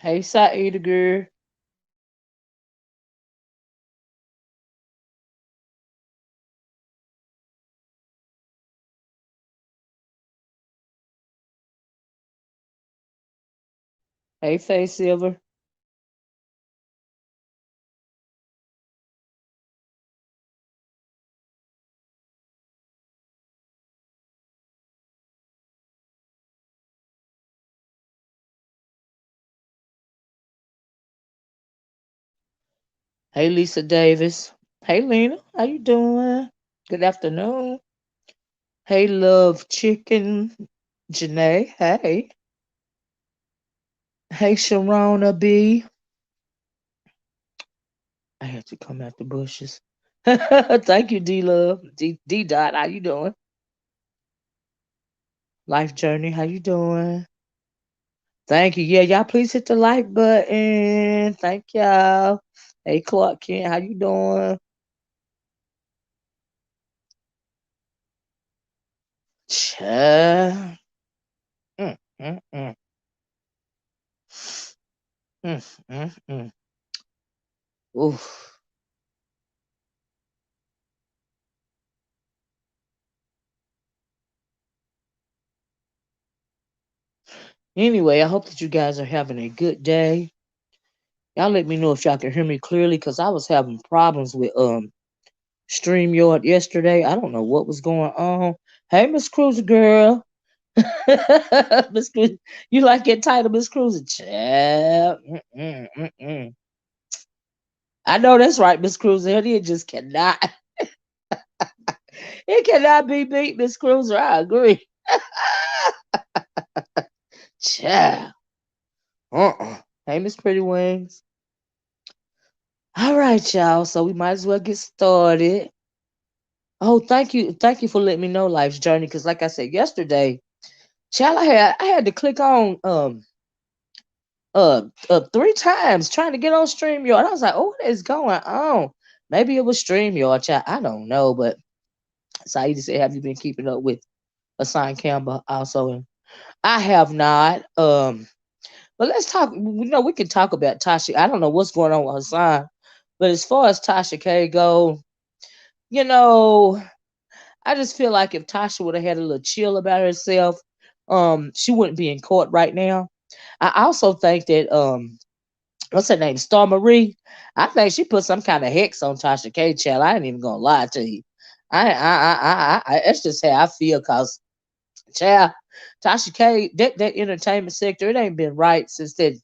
Hey, Saida girl. Hey, Face Silver. Hey, Lisa Davis. Hey, Lena. How you doing? Good afternoon. Hey, Love Chicken. Janae. Hey. Hey, Sharona B. I had to come out the bushes. Thank you, D Love. D Dot. How you doing? Life Journey. How you doing? Thank you. Yeah, y'all please hit the like button. Thank y'all. Hey, Clark Kent. How you doing? Cha. Mm, mm, mm, mm, mm, mm. Oof. Anyway, I hope that you guys are having a good day. Y'all let me know if y'all can hear me clearly because I was having problems with StreamYard yesterday. I don't know what was going on. Hey, Miss Cruiser girl. Miss Cruiser, you like that title, Miss Cruiser? Child. Mm-mm, mm-mm. I know that's right, Miss Cruiser. It just cannot. It cannot be beat, Miss Cruiser. I agree. Child. Hey, Miss Pretty Wings. All right, y'all. So we might as well get started. Oh, thank you for letting me know Life's Journey. Because, like I said yesterday, child, I had to click on three times trying to get on StreamYard. I was like, oh, what is going on? Maybe it was StreamYard, child. I don't know, but Saida said, have you been keeping up with Hassan Campbell also? And I have not. But let's talk. We can talk about Tasha. I don't know what's going on with Hassan, but as far as Tasha K go, you know, I just feel like if Tasha would have had a little chill about herself, she wouldn't be in court right now. I also think that what's her name, Star Marie. I think she put some kind of hex on Tasha K. Child, I ain't even gonna lie to you. That's just how I feel, cause child, Tasha K, that entertainment sector, it ain't been right since that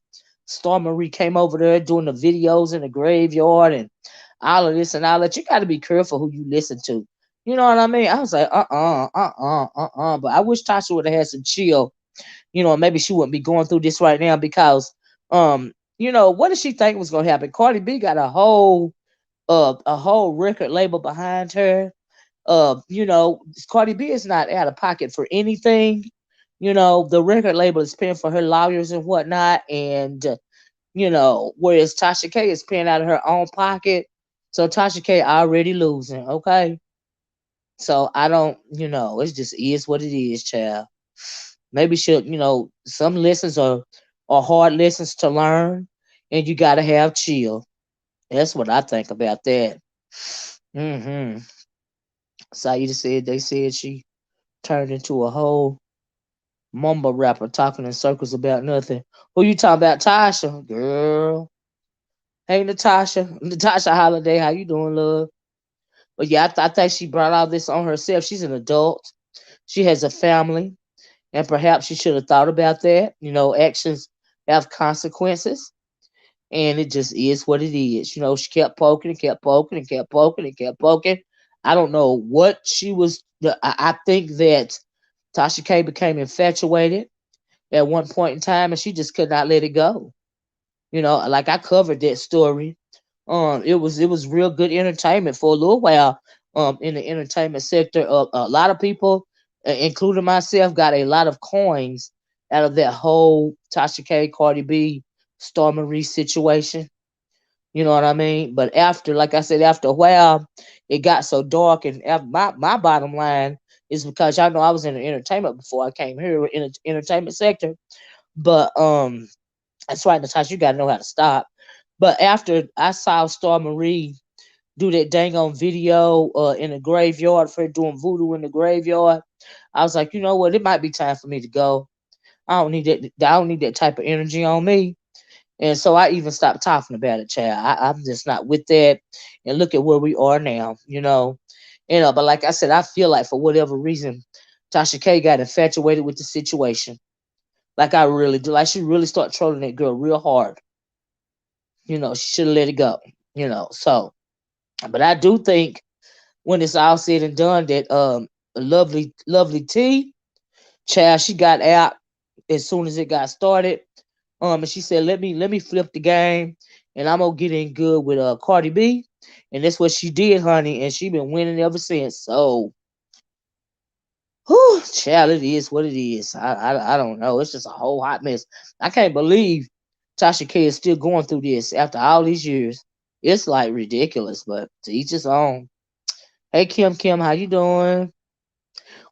Star Marie came over there doing the videos in the graveyard and all of this and all that. You got to be careful who you listen to. You know what I mean? I was like, But I wish Tasha would have had some chill. Maybe she wouldn't be going through this right now because, what did she think was gonna happen? Cardi B got a whole record label behind her. Cardi B is not out of pocket for anything. The record label is paying for her lawyers and whatnot, and whereas Tasha K is paying out of her own pocket. So Tasha K already losing, okay? So I don't, it just is what it is, child. Maybe she'll, some lessons are hard lessons to learn, and you gotta have chill. That's what I think about that. Mm-hmm. Saida said they said she turned into a whole mumble rapper talking in circles about nothing. Who you talking about, Tasha? Girl. Hey, Natasha. Natasha Holiday, how you doing, love? But yeah, I think she brought all this on herself. She's an adult. She has a family, and perhaps she should have thought about that. Actions have consequences, and it just is what it is. She kept poking and kept poking and kept poking and kept poking. I don't know what she was. I think that Tasha K became infatuated at one point in time, and she just could not let it go. Like I covered that story. It was real good entertainment for a little while. In the entertainment sector, a lot of people, including myself, got a lot of coins out of that whole Tasha K, Cardi B, Star Marie situation. You know what I mean? But after, like I said, after a while, it got so dark. And my bottom line is because y'all know I was in the entertainment before I came here in the entertainment sector. But That's right, Natasha, you gotta know how to stop. But after I saw Star Marie do that dang on video in the graveyard for her doing voodoo in the graveyard, I was like, you know what, it might be time for me to go. I don't need that. I don't need that type of energy on me. And so I even stopped talking about it, child. I'm just not with that. And look at where we are now, you know. But like I said, I feel like for whatever reason, Tasha K got infatuated with the situation. Like I really do. Like she really started trolling that girl real hard. She should have let it go. So but I do think when it's all said and done that lovely T, child, she got out as soon as it got started. And she said, let me flip the game, and I'm gonna get in good with Cardi B, and that's what she did, honey, and she been winning ever since. So, whew, child, it is what it is. I don't know. It's just a whole hot mess. I can't believe Tasha K is still going through this after all these years. It's like ridiculous, but to each his own. Hey Kim, how you doing?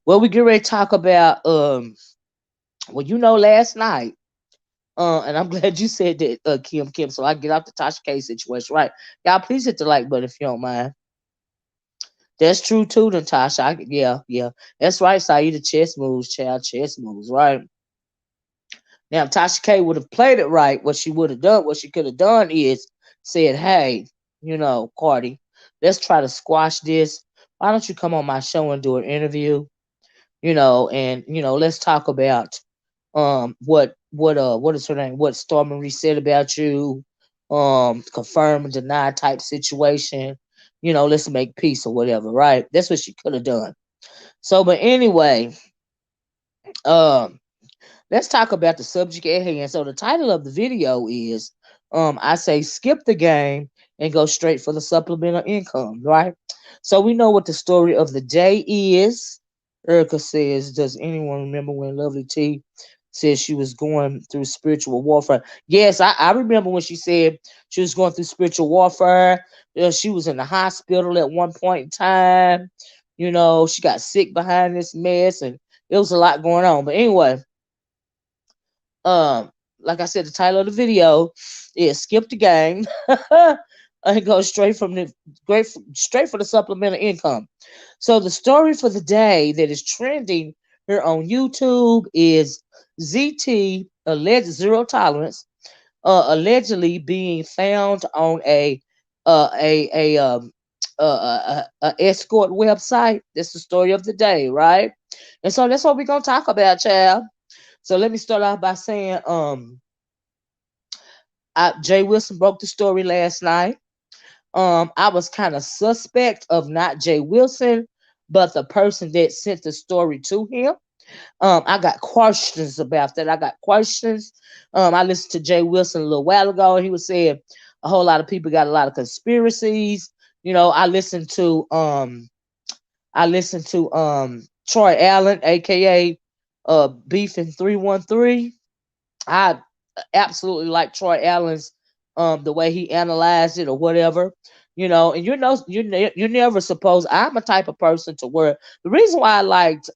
Well, we get ready to talk about well, last night. And I'm glad you said that, Kim. So I get off the Tasha K situation, right? Y'all, please hit the like button if you don't mind. That's true too, Natasha. Yeah. That's right, Saeed. Chess moves, child. Chess moves, right? Now, if Tasha K would have played it right, what she could have done is said, "Hey, Cardi, let's try to squash this. Why don't you come on my show and do an interview? And let's talk about what is her name? What Storm Marie said about you, confirm and deny type situation. Let's make peace or whatever, right? That's what she could have done. So, but anyway, um, let's talk about the subject at hand. So the title of the video is I say skip the game and go straight for the supplemental income, right? So we know what the story of the day is. Erica says, does anyone remember when Lovely T said she was going through spiritual warfare? Yes, I remember when she said she was going through spiritual warfare. She was in the hospital at one point in time. She got sick behind this mess, and it was a lot going on. But anyway, um, like I said, the title of the video is "Skip the Game" and go straight for the supplemental income. So the story for the day that is trending here on YouTube is ZT alleged zero tolerance, allegedly being found on a escort website. That's the story of the day, right? And so that's what we're gonna talk about, child. So let me start off by saying, Jay Wilson broke the story last night. I was kind of suspect of not Jay Wilson, but the person that sent the story to him. I got questions about that. I got questions. I listened to Jay Wilson a little while ago, and he was saying a whole lot of people got a lot of conspiracies. I listened to Troy Allen, aka Beefing 313. I absolutely like Troy Allen's the way he analyzed it or whatever, and you're never supposed. I'm a type of person to where the reason why I liked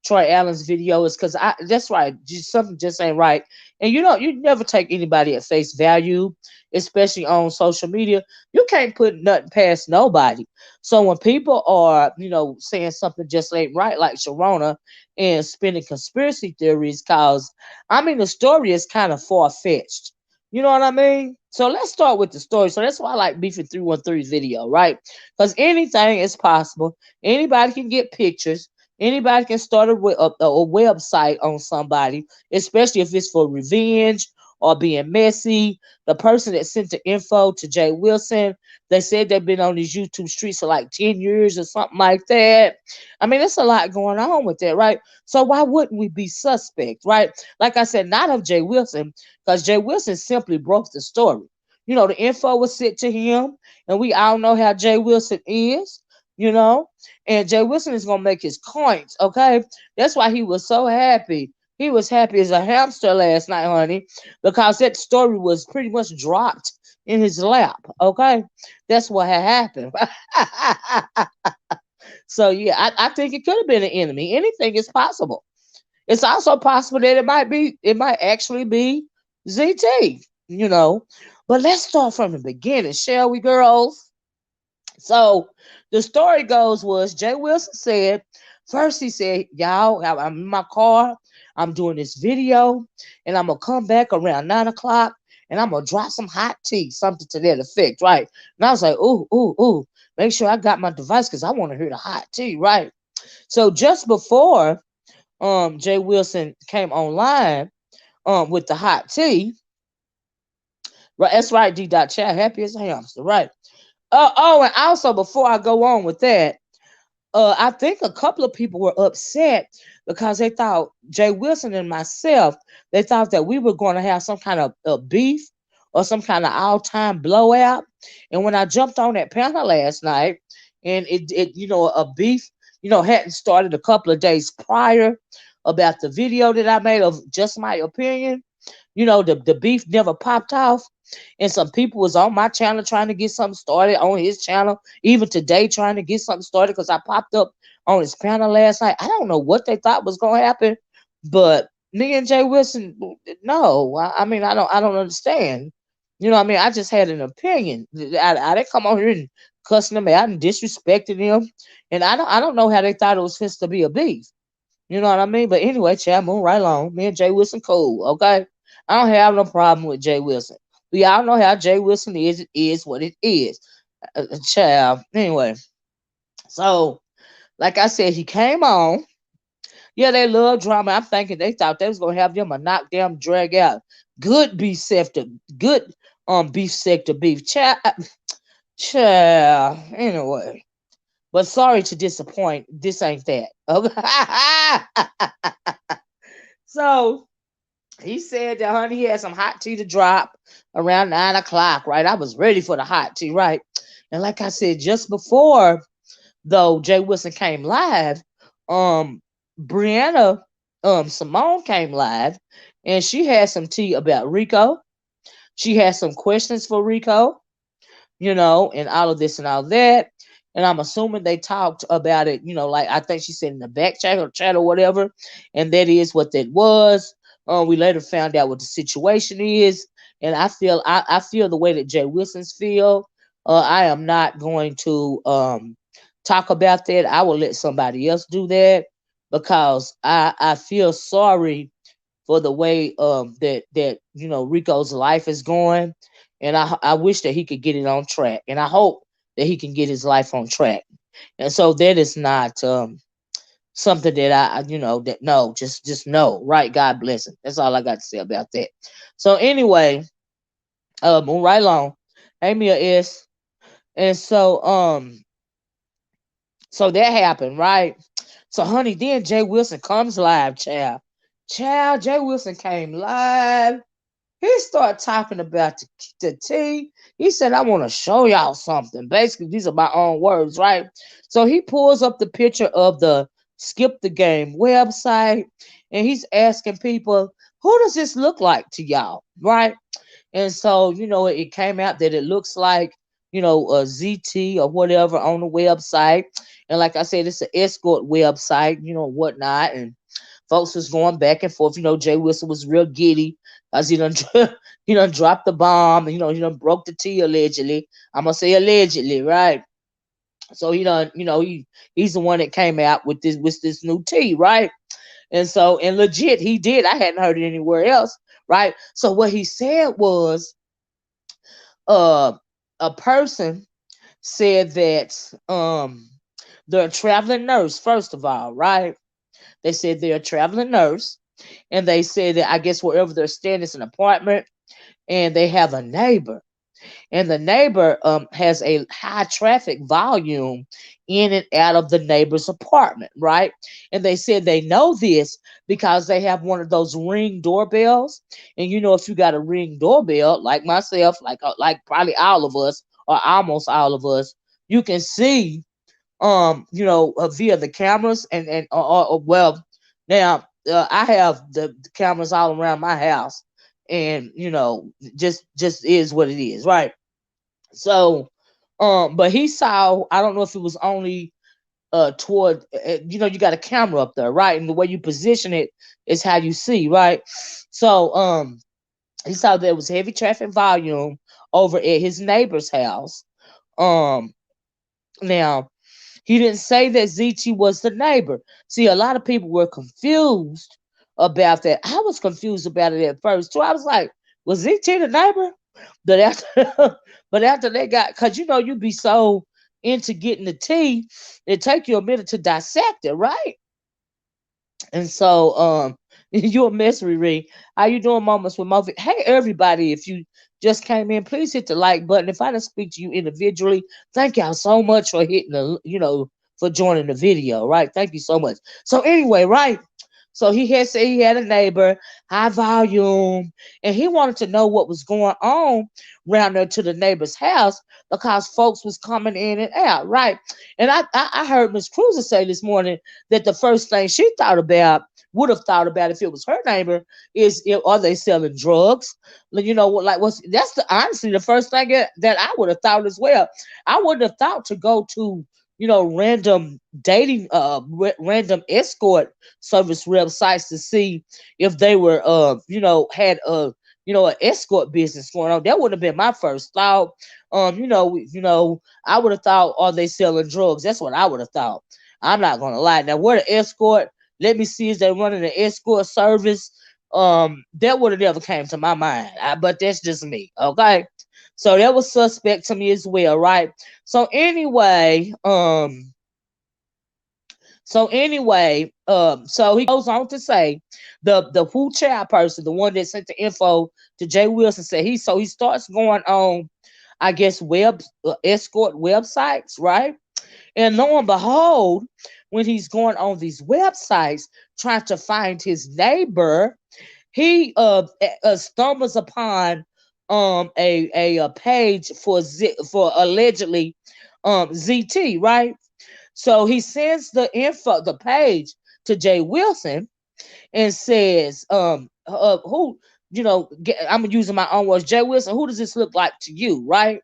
Troy Allen's video is because I that's right, something just ain't right, and you never take anybody at face value, especially on social media. You can't put nothing past nobody. So when people are saying something just ain't right, like Sharona, and spinning conspiracy theories, cause I mean, the story is kind of far fetched. You know what I mean? So let's start with the story. So that's why I like Beefy 313's video, right? Because anything is possible. Anybody can get pictures. Anybody can start a website on somebody, especially if it's for revenge or being messy. The person that sent the info to Jay Wilson, they said they've been on these YouTube streets for like 10 years or something like that. I mean, there's a lot going on with that, right? So why wouldn't we be suspect, right? Like I said, not of Jay Wilson, because Jay Wilson simply broke the story. The info was sent to him, and we all know how Jay Wilson is, you know, and Jay Wilson is gonna make his coins, okay? That's why he was so happy. He was happy as a hamster last night, honey, because that story was pretty much dropped in his lap, okay? That's what had happened. So yeah, I think it could have been an enemy. Anything is possible. It's also possible that it might actually be ZT, you know. But let's start from the beginning, shall we, girls? So the story goes was Jay Wilson said, first he said, y'all, I'm in my car, I'm doing this video, and I'm gonna come back around 9 o'clock and I'm gonna drop some hot tea, something to that effect, right? And I was like, ooh, ooh, ooh, make sure I got my device because I want to hear the hot tea, right? So just before Jay Wilson came online with the hot tea, right? That's right, D. Chat, happy as a hamster, right? Oh, and also before I go on with that, I think a couple of people were upset because they thought Jay Wilson and myself, they thought that we were going to have some kind of beef or some kind of all-time blowout. And when I jumped on that panel last night, and a beef, hadn't started a couple of days prior about the video that I made of just my opinion. The beef never popped off. And some people was on my channel trying to get something started on his channel, even today trying to get something started because I popped up on his panel last night. I don't know what they thought was gonna happen, but me and Jay Wilson, no, I mean I don't understand. What I mean, I just had an opinion. I didn't come on here and cussing them out and disrespecting him, and I don't know how they thought it was supposed to be a beef. You know what I mean? But anyway, Chad, move right along. Me and Jay Wilson cool, okay? I don't have no problem with Jay Wilson. We all know how Jay Wilson is. It is what it is. Child. Anyway, so like I said, he came on. Yeah, they love drama. I'm thinking they thought they was gonna have them a knockdown drag out. Good beef sector. Good beef sector beef. Child. Anyway. But sorry to disappoint. This ain't that. Okay. So he said that, honey, he had some hot tea to drop around 9 o'clock, right? I was ready for the hot tea, right? And like I said, just before though Jay Wilson came live, um, Brianna Simone came live and she had some tea about Rico. She had some questions for Rico, and all of this and all that. And I'm assuming they talked about it, like I think she said in the back chat or whatever. And that is what that was. We later found out what the situation is. And I feel the way that Jay Wilson's feel. I am not going to talk about that. I will let somebody else do that because I feel sorry for the way that Rico's life is going, and I wish that he could get it on track, and I hope that he can get his life on track. And so that is not something that that no, just no, right? God bless him. That's all I got to say about that. So anyway, move right along. Hey, Mia is, and so that happened, right? So, honey, then Jay Wilson comes live, child. Child, Jay Wilson came live. He started talking about the tea. He said, I want to show y'all something. Basically, these are my own words, right? So he pulls up the picture of the Skip the Game website and he's asking people, who does this look like to y'all, right? And so, it came out that it looks like, a ZT or whatever on the website. And like I said, it's an Escort website, whatnot. And folks was going back and forth. Jay Wilson was real giddy as he done, he done dropped the bomb. He done broke the tea allegedly. I'm going to say allegedly, right? So he done, he's the one that came out with this new tea, right? And so, and legit, he did. I hadn't heard it anywhere else, right? So what he said was, uh, a person said that they're a traveling nurse, first of all, right? They said they're a traveling nurse, and they said that I guess wherever they're staying is an apartment, and they have a neighbor, and the neighbor has a high traffic volume in and out of the neighbor's apartment, right? And they said they know this because they have one of those ring doorbells, and if you got a ring doorbell, like myself, like probably all of us or almost all of us, you can see via the cameras and well, now I have the cameras all around my house, and just is what it is, right? So, but he saw, I don't know if it was only toward, you got a camera up there, right? And the way you position it is how you see, right? So, He saw there was heavy traffic volume over at his neighbor's house. Um, Now he didn't say that ZT was the neighbor. See, a lot of people were confused about that. I was confused about it at first too. I was like, was ZT the neighbor? But after, but after they got, cause you'd be so into getting the tea, it take you a minute to dissect it, right? And so, you're a mess, Riri. How you doing, Moments with Mofi? Hey, everybody! If you just came in, please hit the like button. If I didn't speak to you individually, thank y'all so much for hitting for joining the video. Right? Thank you so much. So anyway, right? So he had said he had a neighbor, high volume, and he wanted to know what was going on around there to the neighbor's house because folks was coming in and out, right? And I heard Miss Cruiser say this morning that the first thing she thought about, would have thought about if it was her neighbor, is are they selling drugs? Like what's that's the honestly the first thing that I would have thought as well. I wouldn't have thought to go to random dating random escort service websites to see if they were had an escort business going on. That would have been my first thought. I would have thought, are they selling drugs? That's what I would have thought. I'm not gonna lie. Now, what an escort? Let me see if they're running an escort service. That would have never came to my mind. But that's just me. Okay. So that was suspect to me as well, right? So anyway, so he goes on to say the Who Child person, the one that sent the info to Jay Wilson, said he starts going on, I guess, escort websites, right? And lo and behold, when he's going on these websites trying to find his neighbor, he stumbles upon a page for allegedly ZT, right? So he sends the page to Jay Wilson and says, who, I'm using my own words, Jay Wilson, who does this look like to you, right?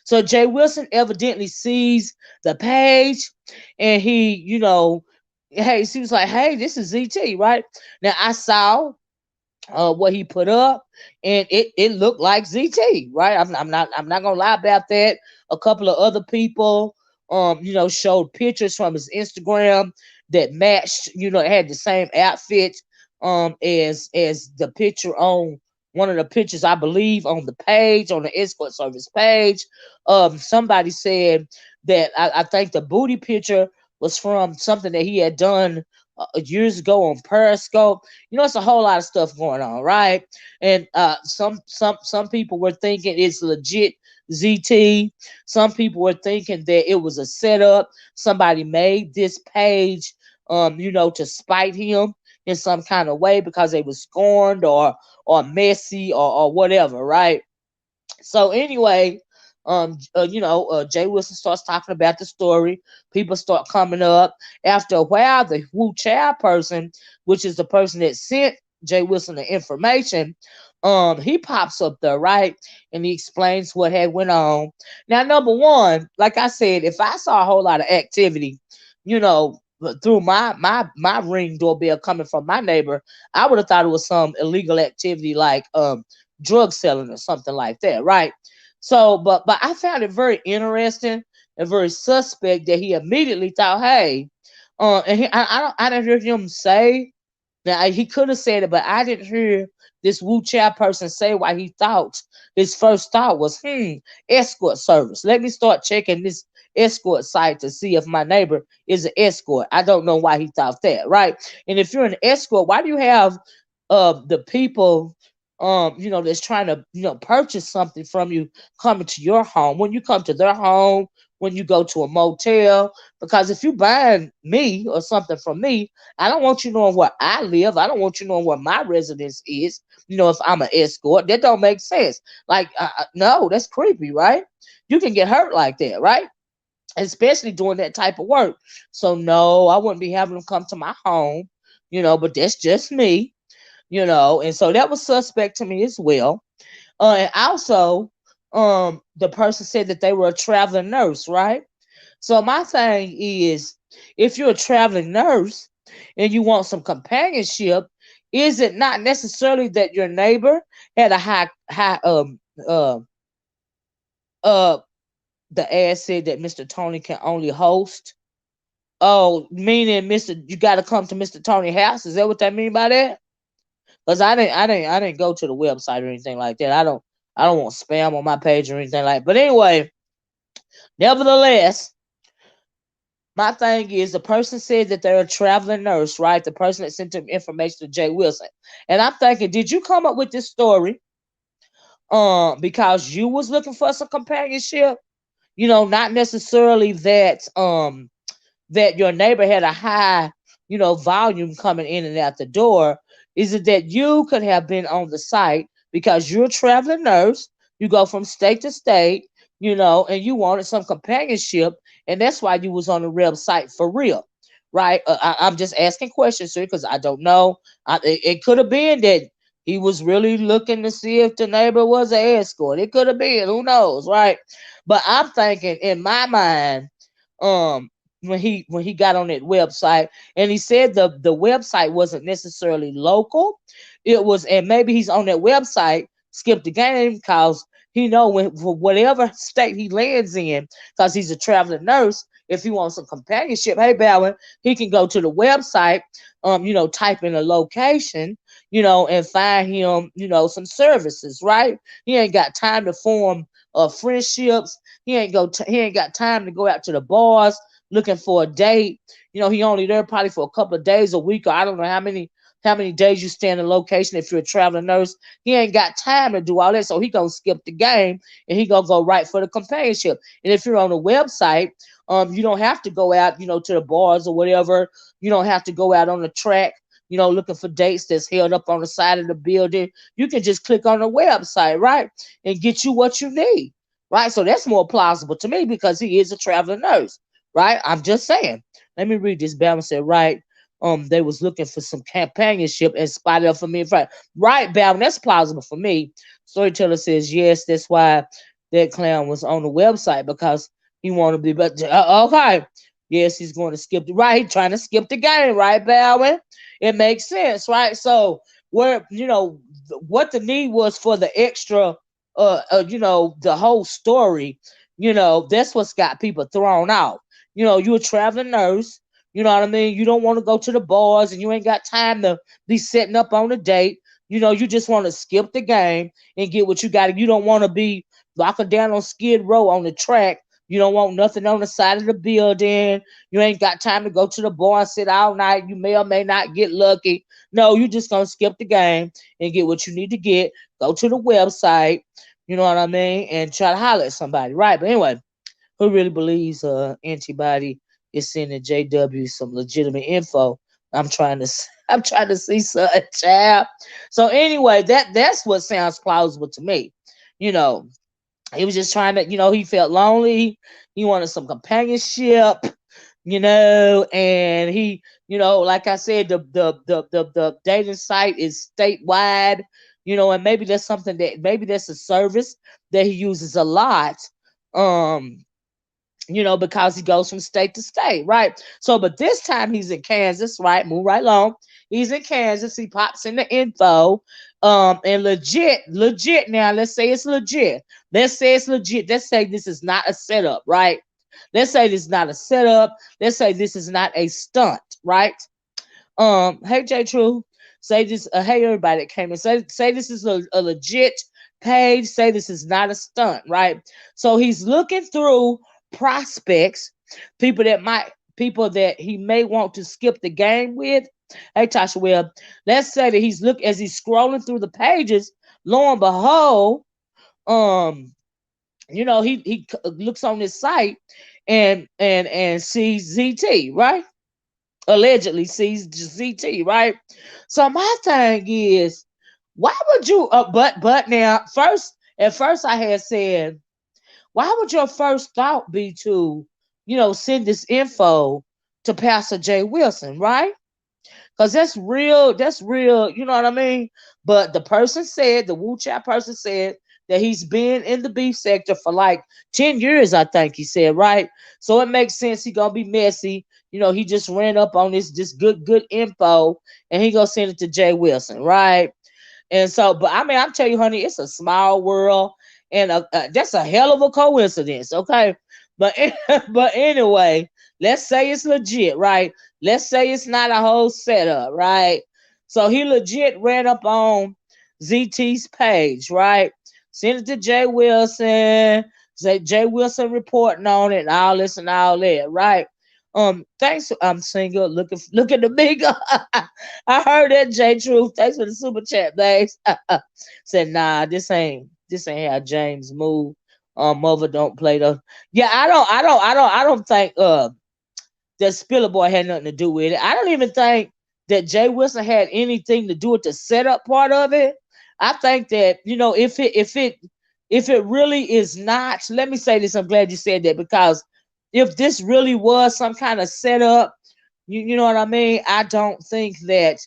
So Jay Wilson evidently sees the page and hey, he was like, hey, this is ZT, right? Now I saw what he put up, and it looked like ZT, right? I'm not gonna lie about that. A couple of other people, showed pictures from his Instagram that matched, had the same outfit, as the picture on one of the pictures, I believe, on the page, on the escort service page. Somebody said that I think the booty picture was from something that he had done years ago on Periscope. It's a whole lot of stuff going on, right? And some people were thinking it's legit ZT. Some people were thinking that it was a setup. Somebody made this page, to spite him in some kind of way because they were scorned or messy or whatever, right? So anyway, Jay Wilson starts talking about the story. People start coming up. After a while, the Wu Child person, which is the person that sent Jay Wilson the information, he pops up there, right? And he explains what had went on. Now, number one, like I said, if I saw a whole lot of activity, through my ring doorbell coming from my neighbor, I would have thought it was some illegal activity like drug selling or something like that, right? So, but I found it very interesting and very suspect that he immediately thought, hey, and I didn't hear him say. Now he could have said it, but I didn't hear this Wu Chow person say why he thought his first thought was, escort service. Let me start checking this escort site to see if my neighbor is an escort. I don't know why he thought that, right? And if you're an escort, why do you have the people that's trying to purchase something from you coming to your home when you come to their home, when you go to a motel? Because if you buying me or something from me, I don't want you knowing where I live. I don't want you knowing where my residence is. If I'm an escort, that don't make sense. Like, no, that's creepy, right? You can get hurt like that, right? Especially doing that type of work. So no, I wouldn't be having them come to my home, but that's just me, and so that was suspect to me as well. And also, the person said that they were a traveling nurse, right? So my thing is, if you're a traveling nurse and you want some companionship, is it not necessarily that your neighbor had a high uh uh the ad said that Mr. Tony can only host? Oh, meaning Mr. You got to come to Mr. Tony house. Is that what that mean by that? Because I didn't go to the website or anything like that. I don't want spam on my page or anything like. But anyway, nevertheless, my thing is the person said that they're a traveling nurse, right? The person that sent them information to Jay Wilson, and I'm thinking, did you come up with this story because you was looking for some companionship? Not necessarily that your neighbor had a high, volume coming in and out the door? Is it that you could have been on the site because you're a traveling nurse? You go from state to state, and you wanted some companionship, and that's why you was on the website for real, right? I'm just asking questions, sir, because I don't know. It could have been that he was really looking to see if the neighbor was an escort. It could have been, who knows, right? But I'm thinking in my mind, um, when he got on that website, and he said the website wasn't necessarily local. It was, and maybe he's on that website, skipped the game because he know when for whatever state he lands in, because he's a traveling nurse. If he wants some companionship, hey Bowen, he can go to the website, type in a location, and find him, some services, right? He ain't got time to form friendships. He ain't got time to go out to the bars looking for a date. He only there probably for a couple of days a week, or I don't know how many days you stay in a location if you're a traveling nurse. He ain't got time to do all that, so he gonna skip the game and he gonna go right for the companionship. And if you're on a website, you don't have to go out, to the bars or whatever. You don't have to go out on the track, looking for dates that's held up on the side of the building. You can just click on the website, right, and get you what you need, right? So that's more plausible to me because he is a traveling nurse, right? I'm just saying. Let me read this. Bama said, right. They was looking for some companionship and spotted up for me in front. Right, Bama, that's plausible for me. Storyteller says, yes, that's why that clown was on the website because he wanted to be. But okay, yes, he's going to skip the right. He's trying to skip the game, right, Bama? It makes sense, right? So where what the need was for the extra, the whole story, that's what's got people thrown out. You're a traveling nurse. You know what I mean? You don't want to go to the bars and you ain't got time to be setting up on a date. You just want to skip the game and get what you got. You don't want to be locking down on Skid Row on the track. You don't want nothing on the side of the building. You ain't got time to go to the bar and sit all night. You may or may not get lucky. No, you just gonna skip the game and get what you need to get. Go to the website, you know what I mean, and try to holler at somebody, right? But anyway, who really believes antibody is sending JW some legitimate info? I'm trying to I'm trying to see such child. So anyway, that's what sounds plausible to me. You know, he was just trying to, he felt lonely. He wanted some companionship, and he, like I said, the dating site is statewide, and maybe that's something that maybe that's a service that he uses a lot. Um, because he goes from state to state, right? So, but this time he's in Kansas, right? Move right along. He's in Kansas. He pops in the info. And legit now, let's say it's legit. Let's say it's legit. Let's say this is not a setup, right? Let's say this is not a setup. Let's say this is not a stunt, right? Hey J True, say this. Hey everybody that came in, say this is a legit page. Say this is not a stunt, right? So he's looking through prospects, people that he may want to skip the game with. Hey Tasha, well, let's say that as he's scrolling through the pages, lo and behold, um, he looks on this site and sees ZT, right? Allegedly sees ZT, right? So my thing is, why would you? But now, at first I had said, why would your first thought be to, send this info to Pastor Jay Wilson, right? Because that's real, you know what I mean? But the Wu Chat person said that he's been in the beef sector for like 10 years, I think he said, right? So it makes sense he gonna be messy. he just ran up on this good info, and he gonna send it to Jay Wilson, right? And so, but I mean, I'm telling you, honey, it's a small world, and that's a hell of a coincidence, okay? But but anyway, let's say it's legit, right? Let's say it's not a whole setup, right? So he legit ran up on ZT's page, right? Send it to Jay Wilson. Say Jay Wilson reporting on it and all this and all that, right? Thanks. I'm single. Look at the big. I heard that, J Truth. Thanks for the super chat, babes. Said, nah, this ain't how James move. Mother don't play the. Yeah, I don't think that Spiller Boy had nothing to do with it. I don't even think that Jay Wilson had anything to do with the setup part of it. I think that if it really is not, let me say this. I'm glad you said that, because if this really was some kind of setup, you know what I mean. I don't think that.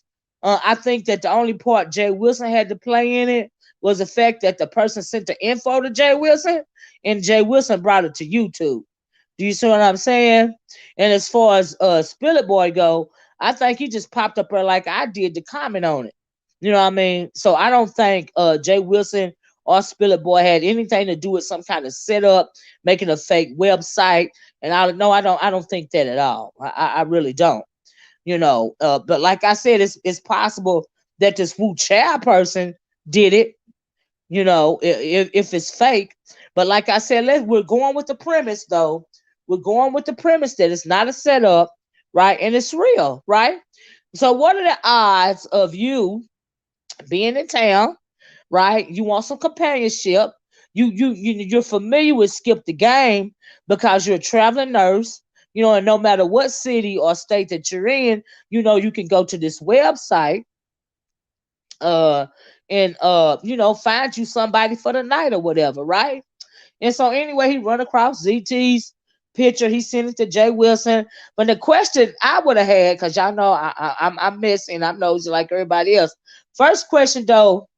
I think that the only part Jay Wilson had to play in it was the fact that the person sent the info to Jay Wilson, and Jay Wilson brought it to YouTube. Do you see what I'm saying? And as far as Spill Boy go, I think he just popped up there like I did to comment on it. You know what I mean? So I don't think Jay Wilson or Spill Boy had anything to do with some kind of setup, making a fake website. And I don't think that at all. I really don't. But like I said, it's possible that this Wu Chow person did it. If it's fake. But like I said, we're going with the premise though. We're going with the premise that it's not a setup, right? And it's real, right? So what are the odds of you being in town, right? You want some companionship. You're familiar with Skip the Game because you're a traveling nurse. And no matter what city or state that you're in, you can go to this website uh and find you somebody for the night or whatever, right? And so anyway, he run across ZT's picture. He sent it to Jay Wilson. But the question I would have had, because y'all know I'm messing, I'm nosy like everybody else. First question though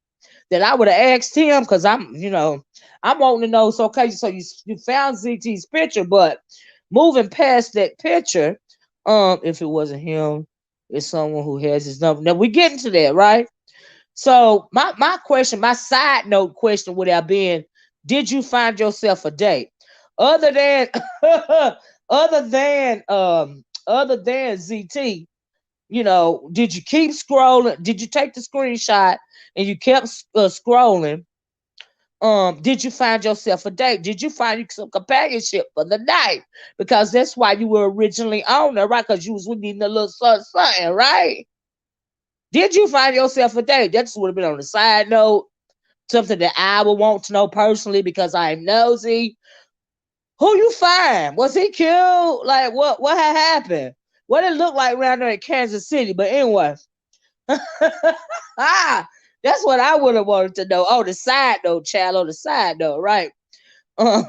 that I would have asked him, because I'm wanting to know. So okay, so you found ZT's picture, but moving past that picture, if it wasn't him, it's someone who has his number. Now we getting to that, right? So my question, my side note question would have been, did you find yourself a date? Other than other than ZT, did you keep scrolling? Did you take the screenshot and you kept scrolling? Did you find yourself a date? Did you find you some companionship for the night? Because that's why you were originally on there, right? Because you was needing a little something, right? Did you find yourself a date? That just would have been on the side note, something that I would want to know personally because I'm nosy. Who you find? Was he killed? Like what had happened? What did it look like around there in Kansas City? But anyway, that's what I would have wanted to know. Oh, the side note, child, on the side note, right? Uh,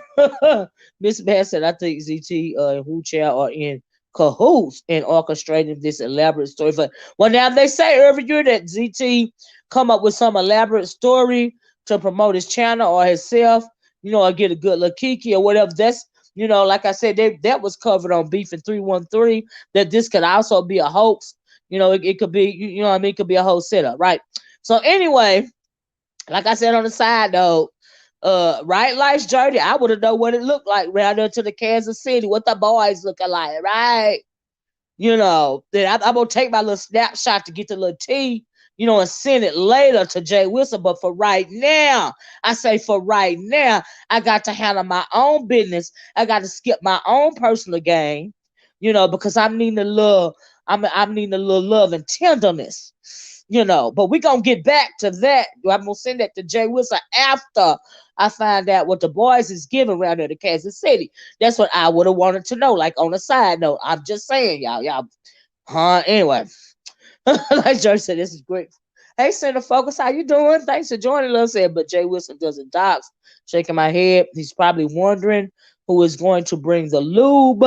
Miss Bass said, I think ZT and Wu Chow are in cahoots in orchestrating this elaborate story. Well, now they say every year that ZT come up with some elaborate story to promote his channel or himself, or get a good little kiki or whatever. That's like I said, that was covered on Beef and 313. That this could also be a hoax. It could be, what I mean, it could be a whole setup, right? So anyway, like I said on the side note, right life's journey, I would have known what it looked like round there to the Kansas City, what the boys looking like, right? Then I'm gonna take my little snapshot to get the little tea, and send it later to Jay Wilson. But for right now, I say for right now, I got to handle my own business. I got to skip my own personal game, because I'm needing a little, I'm needing a little love and tenderness. But we're gonna get back to that. I'm gonna send that to Jay Wilson after I find out what the boys is giving around there to Kansas City. That's what I would have wanted to know. Like on a side note, I'm just saying, y'all, anyway. Like George said, this is great. Hey, Center Focus, how you doing? Thanks for joining us. But Jay Wilson doesn't dox. Shaking my head. He's probably wondering who is going to bring the lube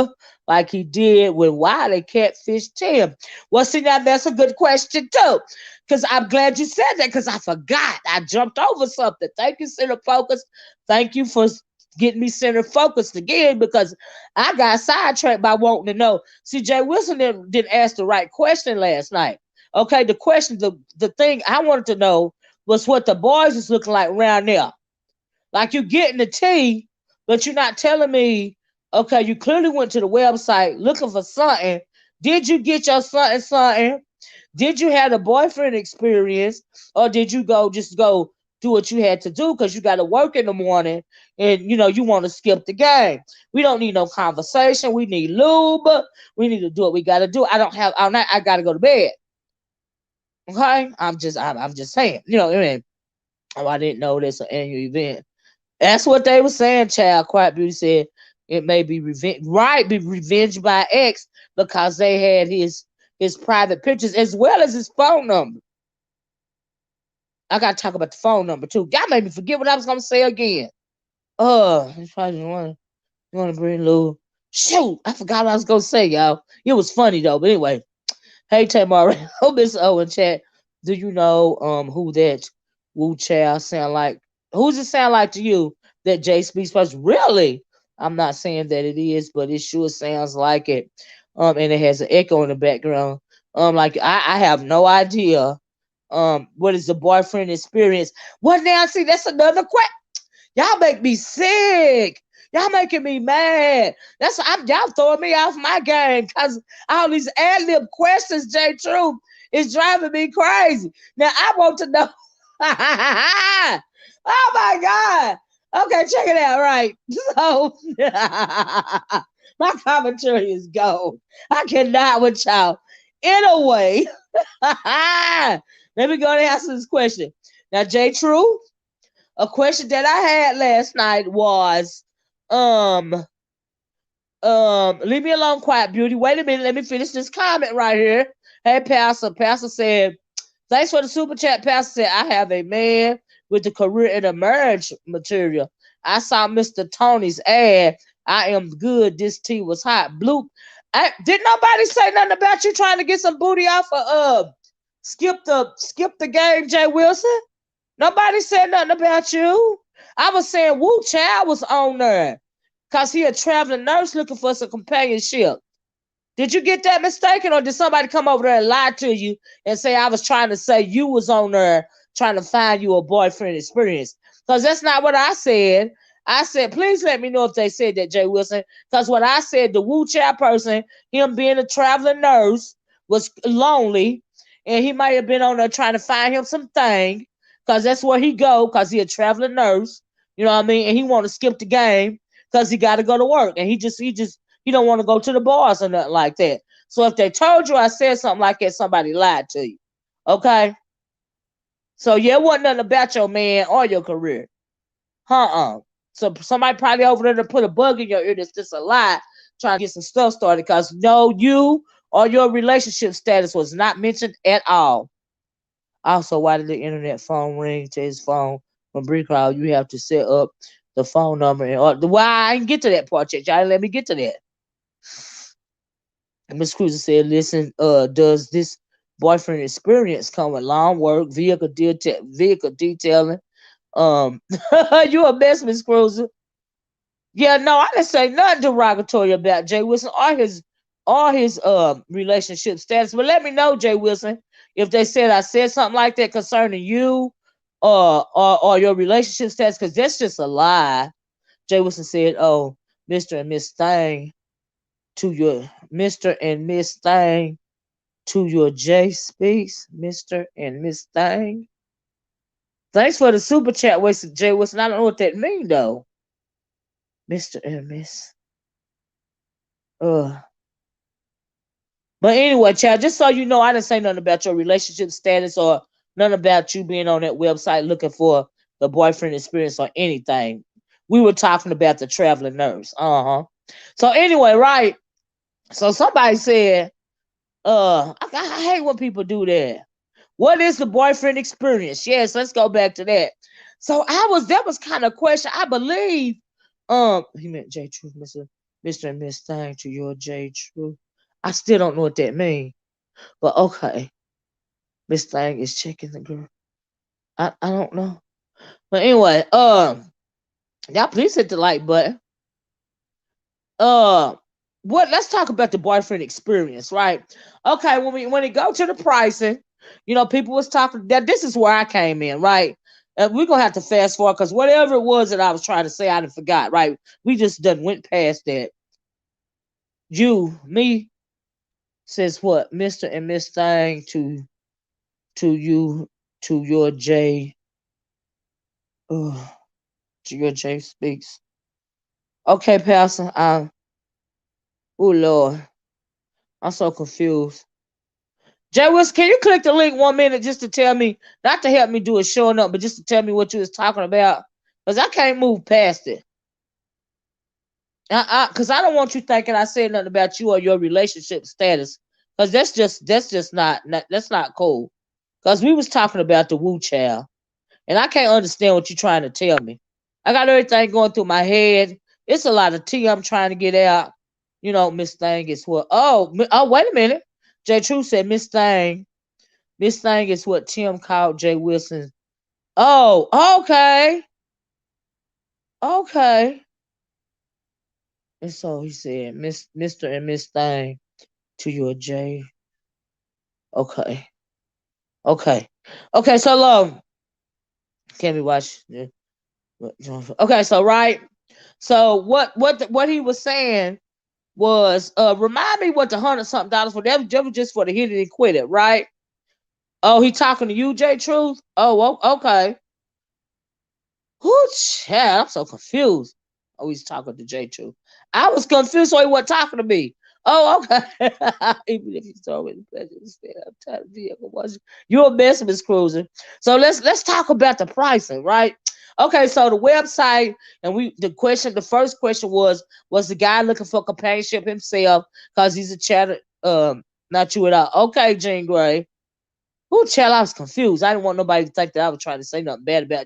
like he did when Wiley catfished Tim. Well, see, now that's a good question, too. Because I'm glad you said that because I forgot. I jumped over something. Thank you, Center Focus. Thank you for getting me center focused again because I got sidetracked by wanting to know. See, Jay Wilson didn't ask the right question last night. Okay, the question, the thing I wanted to know was what the boys is looking like around there. Like you getting the tea, but you're not telling me, okay, you clearly went to the website looking for something. Did you get your something? Did you have a boyfriend experience, or did you just go do what you had to do because you got to work in the morning and you want to skip the game? We don't need no conversation. We need lube. We need to do what we got to do. I don't have. I got to go to bed. Okay, I'm just saying. I mean, oh, I didn't know this an annual event. That's what they were saying, child. Quiet Beauty said it may be be revenged by X because they had his private pictures as well as his phone number. I gotta talk about the phone number too. God made me forget what I was gonna say again. You probably want to bring Lou. Shoot, I forgot what I was gonna say, y'all. It was funny though, but anyway. Hey Tamara, Miss Owen chat. Do you know who that Wu Chow sound like? Who's it sound like to you that Jay speaks first? Really? I'm not saying that it is, but it sure sounds like it. And it has an echo in the background. Like I have no idea. What is the boyfriend experience? Well, now see, that's another question. Y'all make me sick. Y'all making me mad. Y'all throwing me off my game because all these ad-lib questions, J Truth, is driving me crazy. Now I want to know. Oh my God. Okay, check it out. Right. So my commentary is gone. I cannot with y'all. Anyway, let me go and answer this question. Now, J Truth, a question that I had last night was, um, leave me alone, Quiet Beauty. Wait a minute, let me finish this comment right here. Hey, Pastor. Pastor said, thanks for the super chat. Pastor said, I have a man with a career in a marriage material. I saw Mr. Tony's ad. I am good. This tea was hot. Blue. Didn't nobody say nothing about you trying to get some booty off of skip the game, Jay Wilson? Nobody said nothing about you. I was saying Wu Child was on there because he a traveling nurse looking for some companionship. Did you get that mistaken, or did somebody come over there and lie to you and say I was trying to say you was on there trying to find you a boyfriend experience? Because that's not what I said. I said, please let me know if they said that, Jay Wilson. Because what I said, the Wu Chow person, him being a traveling nurse, was lonely, and he might have been on there trying to find him something. Because that's where he go, because he a traveling nurse. You know what I mean? And he want to skip the game because he got to go to work. And he don't want to go to the bars or nothing like that. So if they told you I said something like that, somebody lied to you. Okay? So yeah, it wasn't nothing about your man or your career. So somebody probably over there to put a bug in your ear that's just a lie, trying to get some stuff started. Because no, you or your relationship status was not mentioned at all. Also, why did the internet phone ring to his phone from Brick You have to set up the phone number and why I didn't get to that part yet. Y'all let me get to that. Miss Cruiser said, listen, does this boyfriend experience come with long work, vehicle detailing? You a mess, Miss Cruiser. Yeah, no, I didn't say nothing derogatory about Jay Wilson or his relationship status. But let me know, Jay Wilson, if they said I said something like that concerning you or your relationship status, because that's just a lie. Jay Wilson said, oh, Mr. and Miss Thing to your Mr. and Miss Thing to your J Speaks, Mr. and Miss Thing. Thanks for the super chat, Jay Wilson. I don't know what that mean though. Mr. and Miss. But anyway, child, just so you know, I didn't say nothing about your relationship status or nothing about you being on that website looking for the boyfriend experience or anything. We were talking about the traveling nurse. So anyway, right. So somebody said, I hate when people do that. What is the boyfriend experience? Yes, let's go back to that. So that was kind of a question. I believe, he meant J Truth, Mr. and Miss Thing to your J Truth. I still don't know what that means, but okay. Miss Thing is checking the girl. I don't know, but anyway, Y'all please hit the like button. Uh what let's talk about the boyfriend experience, right? Okay, when it go to the pricing, people was talking that this is where I came in, right? We're gonna have to fast forward because whatever it was that I was trying to say, I done forgot, right? We just done went past that. Me says what? Mr. and Miss Thing to you to your J uh, to your J speaks. Okay, Pastor. Oh Lord, I'm so confused. Jay Wilson, can you click the link 1 minute just to tell me, not to help me do it showing up, but just to tell me what you was talking about? Because I can't move past it. Because I don't want you thinking I said nothing about you or your relationship status. Because that's just not that's not cool. Because we was talking about the woo child. And I can't understand what you're trying to tell me. I got everything going through my head. It's a lot of tea I'm trying to get out. Miss Thing is what? Oh, wait a minute. Jay True said Miss Thing. Miss Thing is what Tim called Jay Wilson. Oh, okay. Okay. And so he said, Mr. and Miss Thing to your Jay. Okay. Okay. Okay, so can we watch? Okay, so right. So what he was saying was remind me what the $100-something for that was just for the hit it and quit it, right? Oh, he talking to you, Jay Truth? Oh, okay. Whoo, child, I'm so confused. Oh, he's talking to J Truth. I was confused, so he wasn't talking to me. Oh, okay. Even if you told me the pleasure to stay up tight vehicle was you're a mess, Miss Cruiser. So let's talk about the pricing, right? Okay, so the website and the first question was the guy looking for companionship himself because he's a chatter not you at all. Okay, Jean Grey. Who child, I was confused. I didn't want nobody to think that I was trying to say nothing bad about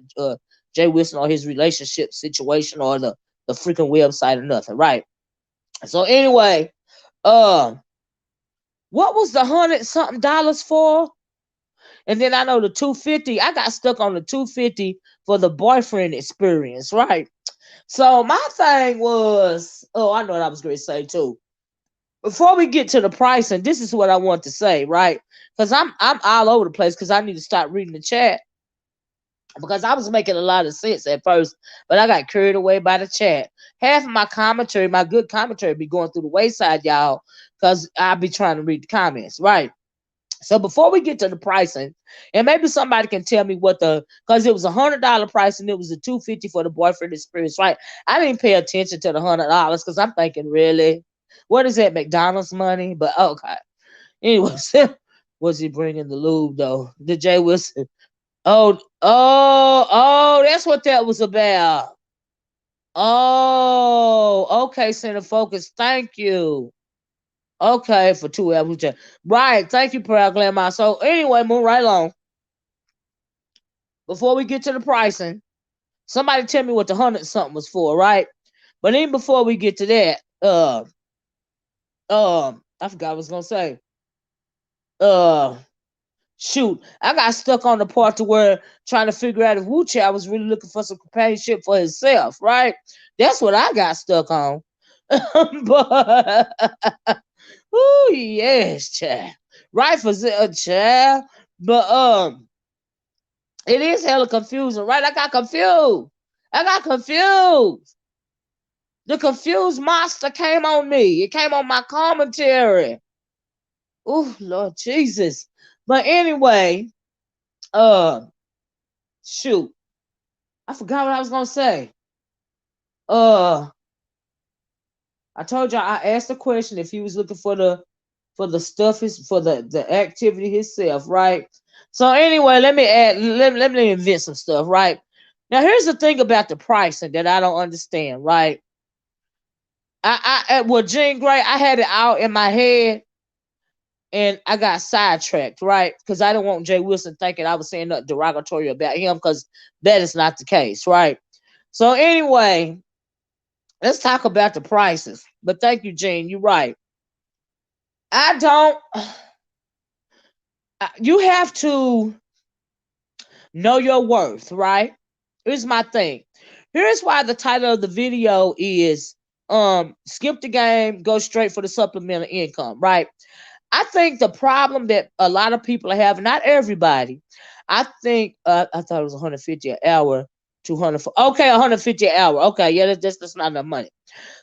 Jay Wilson or his relationship situation or the freaking website or nothing, right? So anyway, uh, what was the $100-something for? And then I know the 250. I got stuck on the 250 for the boyfriend experience, right? So my thing was, I know what I was going to say too. Before we get to the pricing, this is what I want to say, right? Because I'm all over the place because I need to start reading the chat because I was making a lot of sense at first, but I got carried away by the chat. Half of my commentary, my good commentary, be going through the wayside, y'all, because I be trying to read the comments, right? So before we get to the pricing, and maybe somebody can tell me because it was $100 price and it was a $250 for the boyfriend experience, right? I didn't pay attention to the $100 because I'm thinking, really, what is that McDonald's money? But okay, anyways, was he bringing the lube though? The Jay Wilson. Oh, that's what that was about. Oh, okay, Center Focus. Thank you. Okay, for 2 hours. Right. Thank you, Proud Glamour. So anyway, move right along. Before we get to the pricing, somebody tell me what the 100-something was for, right? But even before we get to that, I forgot what I was gonna say. Uh Shoot, I got stuck on the part to where trying to figure out if Wuchi was really looking for some companionship for himself, right? That's what I got stuck on. But oh yes, child. Right for a child. But it is hella confusing, right? I got confused. I got confused. The confused monster came on me. It came on my commentary. Oh Lord Jesus. But anyway, uh shoot. I forgot what I was gonna say. Uh, I told y'all I asked the question if he was looking for the stuff for the activity himself, right? So anyway, let me invent some stuff, right? Now here's the thing about the pricing that I don't understand, right? Well, Jean Grey, I had it out in my head and I got sidetracked, right? Because I didn't want Jay Wilson thinking I was saying nothing derogatory about him, because that is not the case, right? So anyway, let's talk about the prices. But thank you, Gene. You're right. I don't. You have to know your worth, right? Here's my thing. Here's why the title of the video is skip the game, go straight for the supplemental income, right? I think the problem that a lot of people have, not everybody, I think I thought it was 150 an hour, 200 okay, 150 an hour. Okay, yeah, that's not enough money.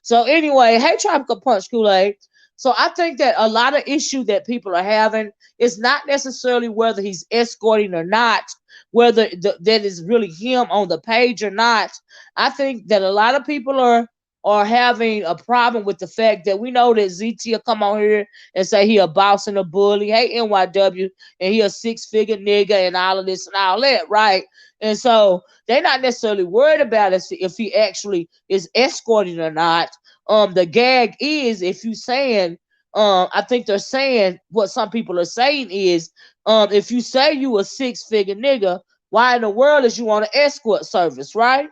So anyway, hey Tropical Punch Kool-Aid. So I think that a lot of issue that people are having is not necessarily whether he's escorting or not, whether that is really him on the page or not. I think that a lot of people are having a problem with the fact that we know that ZT will come on here and say he a boss and a bully, hey NYW, and he a six-figure nigga and all of this and all that, right? And so they're not necessarily worried about if he actually is escorting or not. The gag is if you saying, I think they're saying what some people are saying is, if you say you a six-figure nigga, why in the world is you on an escort service, right?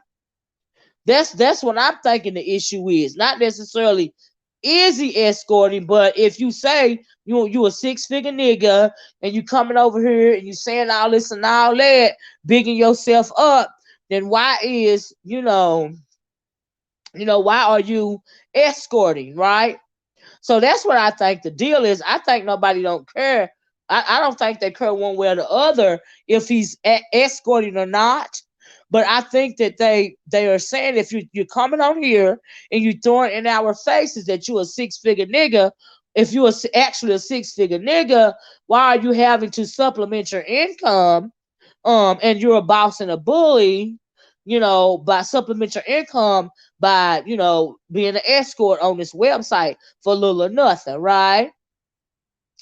That's what I'm thinking the issue is. Not necessarily is he escorting, but if you say you a six-figure nigga and you coming over here and you saying all this and all that, bigging yourself up, then why is why are you escorting, right? So that's what I think the deal is. I think nobody don't care. I don't think they care one way or the other if he's escorting or not. But I think that they are saying if you're coming on here and you throwing in our faces that you a six-figure nigga, if you are actually a six-figure nigga, why are you having to supplement your income? And you're a boss and a bully, by supplement your income by, being an escort on this website for little or nothing, right?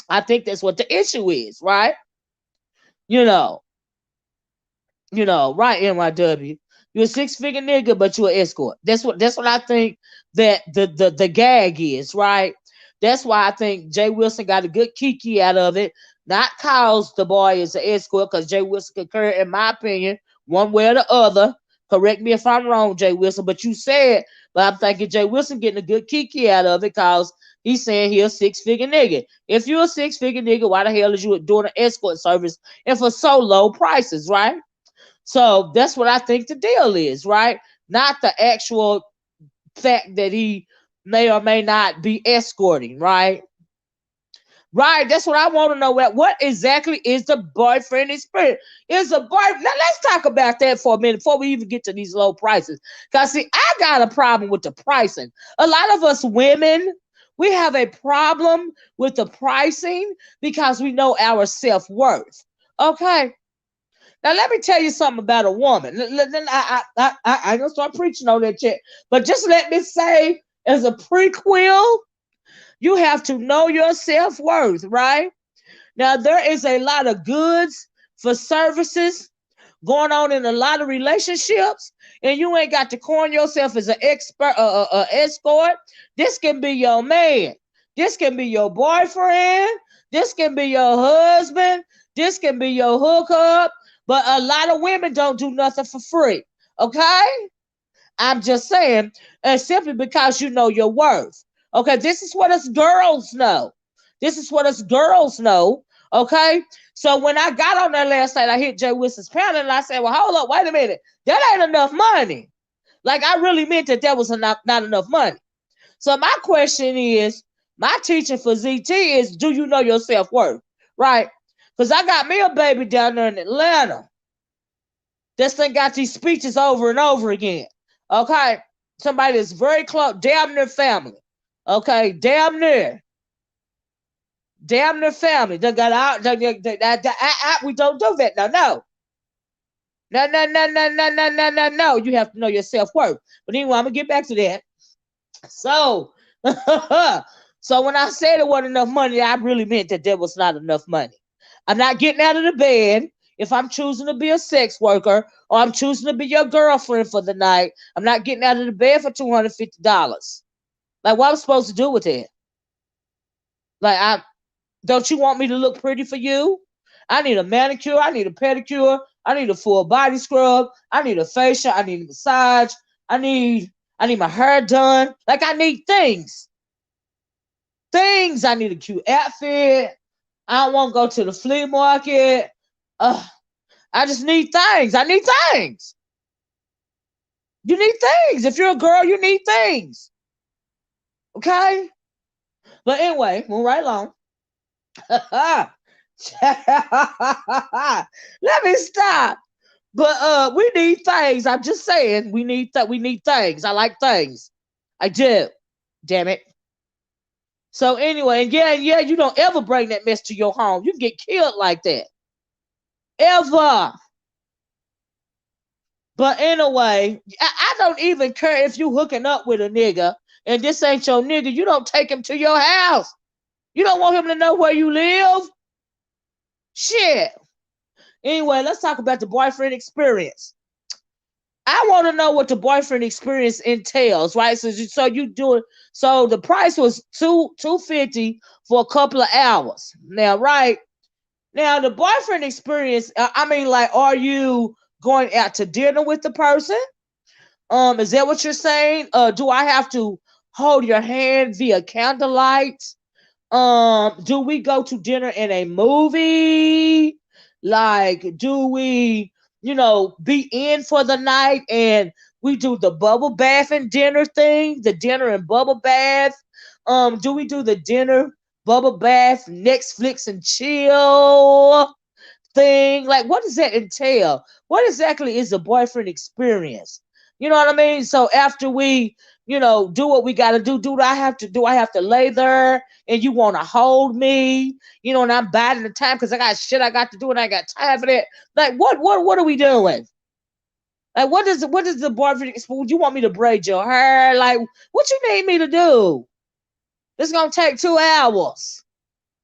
I think that's what the issue is, right? You know, right, NYW. You're a six-figure nigga, but you're an escort. That's what I think that the gag is, right? That's why I think Jay Wilson got a good kiki out of it. Not cause the boy is an escort, because Jay Wilson concur, in my opinion, one way or the other. Correct me if I'm wrong, Jay Wilson, but you said, but I'm thinking Jay Wilson getting a good kiki out of it because he's saying he's a six-figure nigga. If you're a six-figure nigga, why the hell is you doing an escort service and for so low prices, right? So that's what I think the deal is, right? Not the actual fact that he may or may not be escorting, right? Right, that's what I want to know. What exactly is the boyfriend experience? Is a boy? Now let's talk about that for a minute before we even get to these low prices. Cause see, I got a problem with the pricing. A lot of us women, we have a problem with the pricing because we know our self-worth. Okay. Now let me tell you something about a woman. I ain't gonna start preaching on that yet, but just let me say, as a prequel, you have to know your self-worth, right? Now, there is a lot of goods for services going on in a lot of relationships, and you ain't got to coin yourself as an expert, escort. This can be your man. This can be your boyfriend. This can be your husband. This can be your hookup. But a lot of women don't do nothing for free. Okay? I'm just saying, and simply because you know your worth. Okay, this is what us girls know. This is what us girls know. Okay, so when I got on there last night, I hit Jay Wilson's panel and I said, "Well, hold up, wait a minute, that ain't enough money." Like I really meant that was not enough money. So my question is, my teaching for ZT is, do you know your self worth, right? Because I got me a baby down there in Atlanta. This thing got these speeches over and over again. Okay, somebody that's very close, damn near family. Okay, damn near family. They got out. We don't do that now. No. You have to know your self-worth. But anyway, I'm gonna get back to that. So, so when I said it wasn't enough money, I really meant that there was not enough money. I'm not getting out of the bed if I'm choosing to be a sex worker or I'm choosing to be your girlfriend for the night. I'm not getting out of the bed for $250. Like, what I'm supposed to do with it? Like, don't you want me to look pretty for you? I need a manicure. I need a pedicure. I need a full body scrub. I need a facial. I need a massage. I need my hair done. Like, I need things. I need a cute outfit. I don't want to go to the flea market. I just need things. I need things. You need things. If you're a girl, you need things. Okay? But anyway, move right along. Let me stop. But we need things. I'm just saying we need things. I like things. I do. Damn it. So anyway, and yeah, you don't ever bring that mess to your home. You can get killed like that. Ever. But anyway, I don't even care if you hooking up with a nigga and this ain't your nigga. You don't take him to your house. You don't want him to know where you live. Shit. Anyway, let's talk about the boyfriend experience. I want to know what the boyfriend experience entails, right? So you do it. So the price was $250 for a couple of hours. Now, right now, the boyfriend experience. I mean, like, are you going out to dinner with the person? Is that what you're saying? Do I have to hold your hand via candlelight? Do we go to dinner in a movie? Like, do we, be in for the night and we do the bubble bath and dinner thing, the dinner and bubble bath? Do we do the dinner, bubble bath, Netflix and chill thing? Like, what does that entail? What exactly is the boyfriend experience? You know what I mean? So after we, do what we got to do, do I have to lay there and you want to hold me? And I'm biding the time because I got shit I got to do and I got time for that. Like, what are we doing? Like, what is the boyfriend experience? You want me to braid your hair? Like, what you need me to do? It's gonna take 2 hours.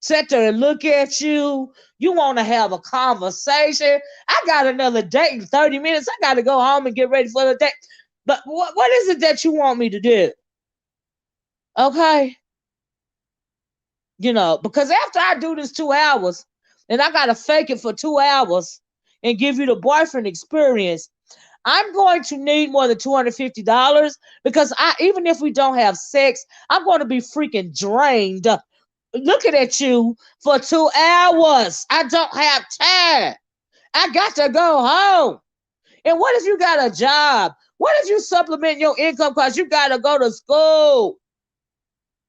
Sit there and look at you. You want to have a conversation. I got another date in 30 minutes. I got to go home and get ready for the date. But what is it that you want me to do? Okay. Because after I do this 2 hours, and I got to fake it for 2 hours and give you the boyfriend experience, I'm going to need more than $250 because even if we don't have sex, I'm going to be freaking drained looking at you for 2 hours. I don't have time. I got to go home. And what if you got a job? What if you supplement your income because you got to go to school?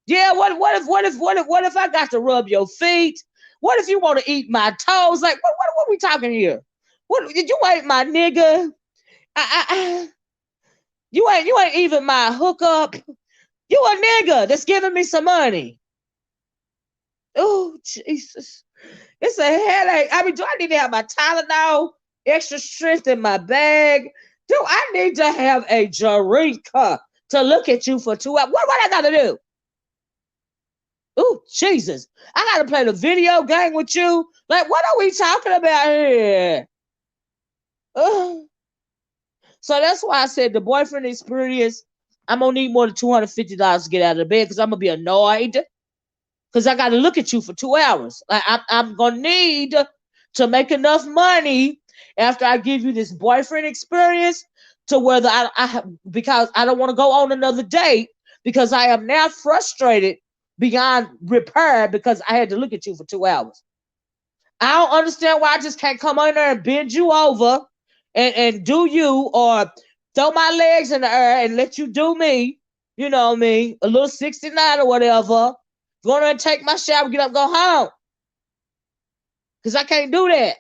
Yeah, what if I got to rub your feet? What if you want to eat my toes? Like, what are we talking here? What, you ain't my nigga. You ain't even my hookup. You a nigga that's giving me some money. Oh, Jesus. It's a headache. I mean, do I need to have my Tylenol, extra strength in my bag? Do I need to have a Jerica to look at you for 2 hours? What I got to do? Oh, Jesus. I got to play the video game with you? Like, what are we talking about here? Ugh. So that's why I said the boyfriend experience, I'm going to need more than $250 to get out of the bed because I'm going to be annoyed because I got to look at you for 2 hours. I'm going to need to make enough money after I give you this boyfriend experience to whether because I don't want to go on another date because I am now frustrated beyond repair because I had to look at you for 2 hours. I don't understand why I just can't come on there and bend you over and do you or throw my legs in the air and let you do me. You know me, a little 69 or whatever. Go on and take my shower, get up, go home. Because I can't do that.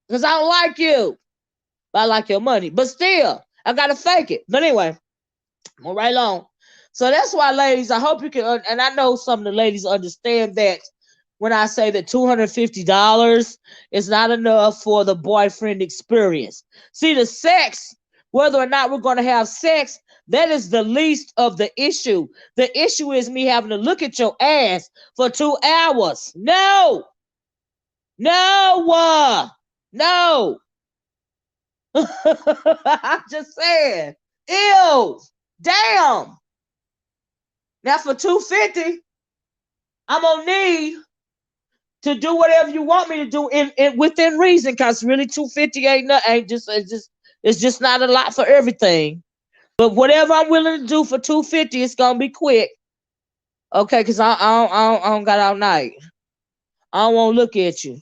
Because I don't like you. But I like your money. But still, I got to fake it. But anyway, I'm right along. So that's why, ladies, I hope you can, and I know some of the ladies understand that when I say that $250 is not enough for the boyfriend experience. See, the sex, whether or not we're going to have sex, that is the least of the issue. The issue is me having to look at your ass for 2 hours. No. No. No. I'm just saying. Ew. Damn. Now for $250, I'm gonna need to do whatever you want me to do in within reason, because really $250 it's just not a lot for everything. But whatever I'm willing to do for $250, it's gonna be quick. Okay, because I don't got all night. I don't want to look at you.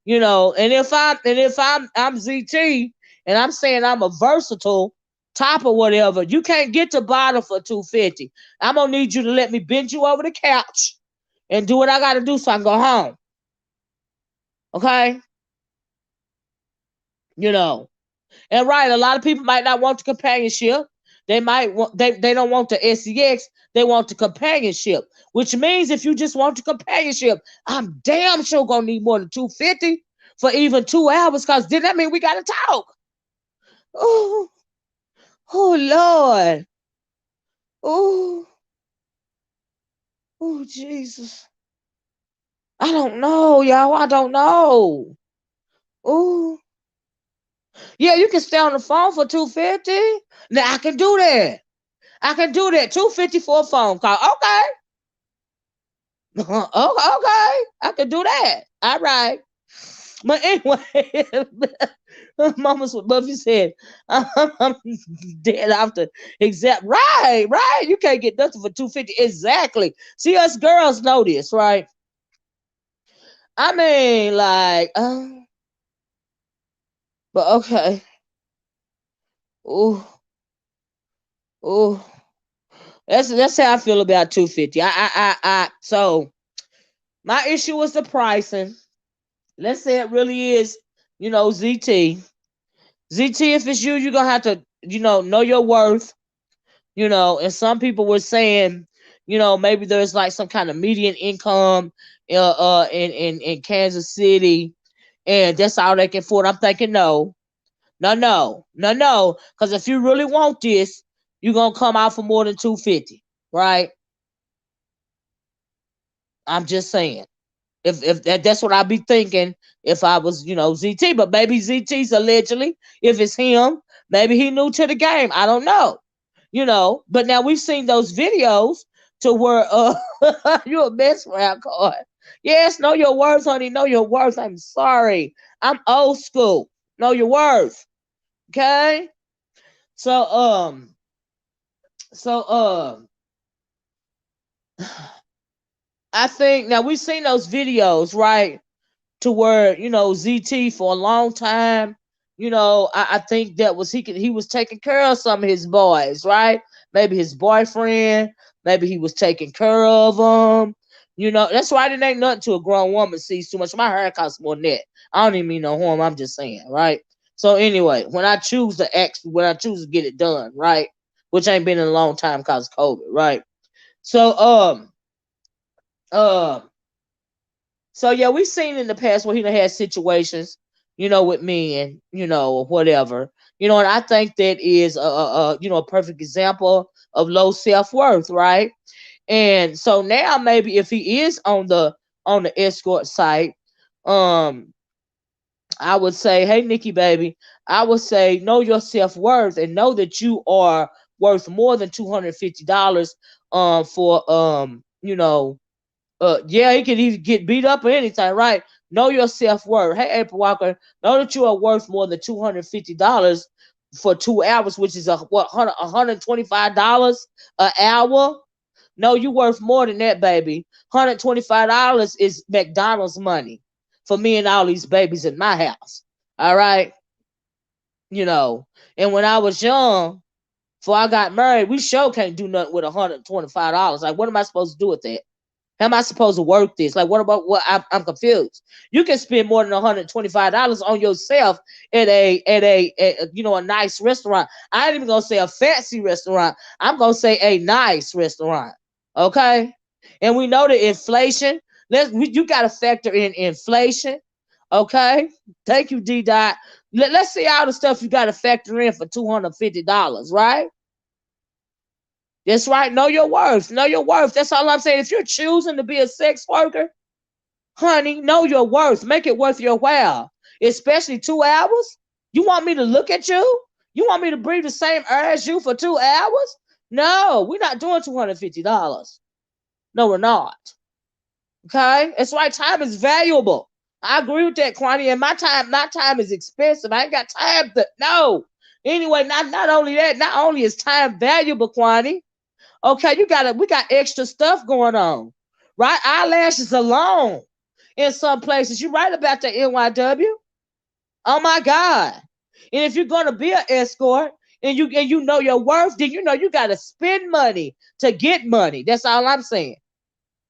And if I'm ZT and I'm saying I'm a versatile, top or whatever, you can't get the bottom for $250. I'm gonna need you to let me bend you over the couch and do what I gotta do so I can go home. Okay? You know. And right, a lot of people might not want the companionship. They might want they don't want the sex, they want the companionship. Which means if you just want the companionship, I'm damn sure gonna need more than $250 for even 2 hours, because then that mean we gotta talk. Oh, oh Lord. Oh, oh Jesus. I don't know, y'all. I don't know. Oh, yeah, you can stay on the phone for $250. Now I can do that. I can do that. $250 for a phone call. Okay. Okay. I can do that. All right. But anyway, Mama Buffy said, I'm dead after exact. Right, right. You can't get nothing for $250. Exactly. See, us girls know this, right? I mean, like, but okay. Ooh, ooh. That's how I feel about $250. So my issue was the pricing. Let's say it really is, ZT. ZT, if it's you, you're gonna have to, know your worth. And some people were saying, maybe there's like some kind of median income in Kansas City, and that's all they can afford. I'm thinking no. No. Because if you really want this, you're gonna come out for more than $250, right? I'm just saying. If that's what I'd be thinking if I was, ZT. But maybe ZT's allegedly, if it's him, maybe he new to the game. I don't know. But now we've seen those videos to where you're a mess round card. Yes, know your worth, honey. Know your worth. I'm sorry. I'm old school. Know your worth. Okay? So so I think now we've seen those videos, right? To where, ZT for a long time, I think that was he was taking care of some of his boys, right? Maybe his boyfriend, maybe he was taking care of them. That's why it ain't nothing to a grown woman sees too much. My hair costs more than that. I don't even mean no harm. I'm just saying, right? So anyway, when I choose to get it done, right? Which ain't been in a long time because of COVID, right? So um so yeah, we've seen in the past where he done had situations, with men, or whatever, and I think that is a perfect example of low self worth, right? And so now maybe if he is on the escort site, um, I would say, hey Nikki baby, I would say know your self worth and know that you are worth more than $250 for yeah, he can either get beat up or anything, right? Know your self worth. Hey, April Walker, know that you are worth more than $250 for 2 hours, which is $125 an hour. No, you worth more than that, baby. $125 is McDonald's money for me and all these babies in my house. All right, you know. And when I was young, before I got married, we sure can't do nothing with $125. Like, what am I supposed to do with that? How am I supposed to work this? Like, what about what? I'm confused. You can spend more than $125 on yourself at a nice restaurant. I ain't even gonna say a fancy restaurant. I'm gonna say a nice restaurant. Okay, and we know the inflation. You got to factor in inflation. Okay, thank you, D. Dot. Let's see all the stuff you got to factor in for $250, right? That's right. Know your worth. Know your worth. That's all I'm saying. If you're choosing to be a sex worker, honey, know your worth. Make it worth your while. Especially 2 hours. You want me to look at you? You want me to breathe the same air as you for 2 hours? No, we're not doing $250. No, we're not. Okay? That's right. Time is valuable. I agree with that, Kwani. And my time is expensive. I ain't got time to no. Anyway, not only that, not only is time valuable, Kwani. Okay, we got extra stuff going on. Right? Eyelashes alone in some places. You're right about the NYW. Oh my God. And if you're gonna be an escort, and you know your worth, then you know you gotta spend money to get money. That's all I'm saying.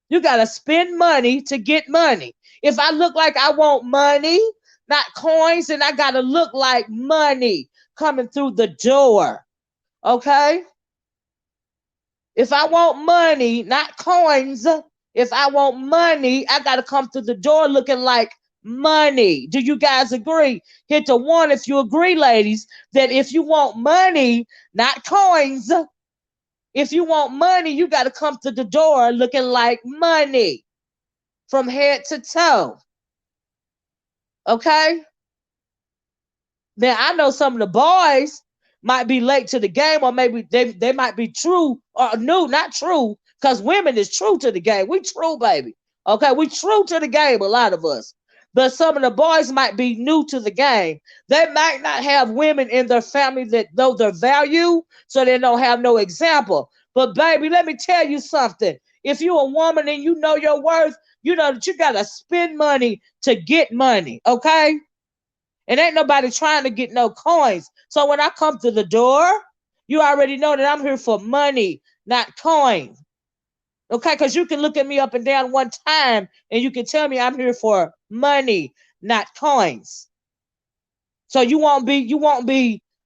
You gotta spend money to get money. If I look like I want money, not coins, then I gotta look like money coming through the door. Okay? If I want money, not coins, if I want money, I gotta come through the door looking like money. Do you guys agree? Hit the one if you agree, ladies, that if you want money, not coins, if you want money, you got to come to the door looking like money from head to toe. Okay? Now, I know some of the boys might be late to the game, or maybe they might be true or new, not true, because women is true to the game. We true, baby. Okay? We true to the game, a lot of us. But some of the boys might be new to the game. They might not have women in their family that know their value, so they don't have no example. But baby, let me tell you something. If you're a woman and you know your worth, you know that you gotta spend money to get money, okay? And ain't nobody trying to get no coins. So when I come to the door, you already know that I'm here for money, not coins. Okay, because you can look at me up and down one time and you can tell me I'm here for money, not coins. So I won't be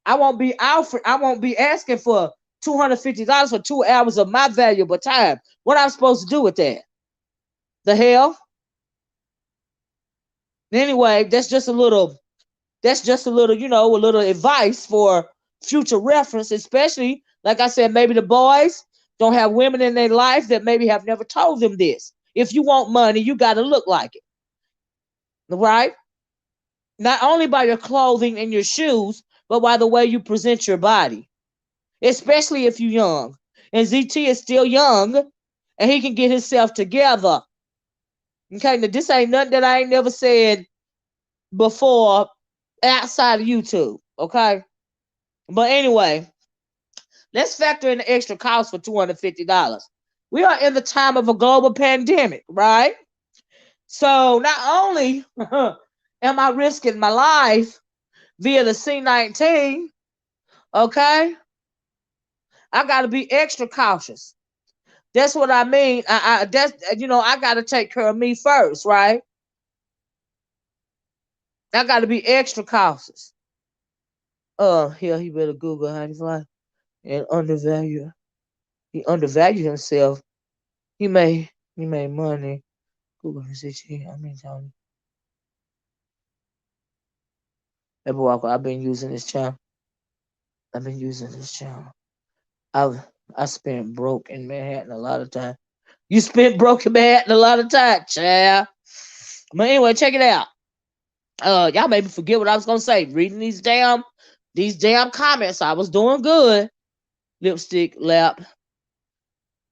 Alfred, I won't be asking for $250 for 2 hours of my valuable time. What I'm supposed to do with that? The hell? Anyway, that's just a little, you know, a little advice for future reference, especially, like I said, maybe the boys don't have women in their life that maybe have never told them this. If you want money, you got to look like it. Right? Not only by your clothing and your shoes, but by the way you present your body, especially if you're young. And ZT is still young, and he can get himself together. Okay, now this ain't nothing that I ain't never said before outside of YouTube. Okay, but anyway, let's factor in the extra cost for $250. We are in the time of a global pandemic, right? So not only am I risking my life via the C-19, okay, I got to be extra cautious. That's what I mean. That's, you know, I got to take care of me first, right? I got to be extra cautious. Here he better Google how he's like and undervalue. He undervalued himself. He made money. Google his I mean, Tony. Every walker, I've been using this channel. I spent broke in Manhattan a lot of time. You spent broke in Manhattan a lot of time, child. But anyway, check it out. Y'all made me forget what I was gonna say. Reading these damn comments. I was doing good. Lipstick lap.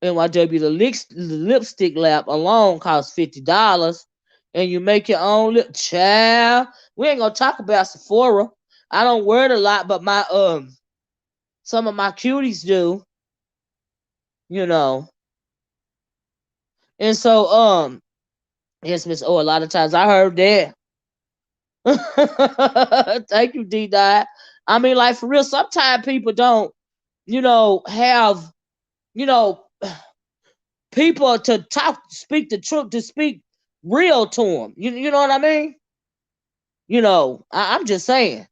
NYW, the lipstick lap alone costs $50. And you make your own lip, child. We ain't gonna talk about Sephora. I don't wear it a lot, but my some of my cuties do. You know. And so yes, Miss O, a lot of times I heard that. Thank you, D Dot. I mean, like for real, sometimes people don't, you know, have, you know, people to speak the truth, to speak real to them. You know what I mean? You know, I'm just saying.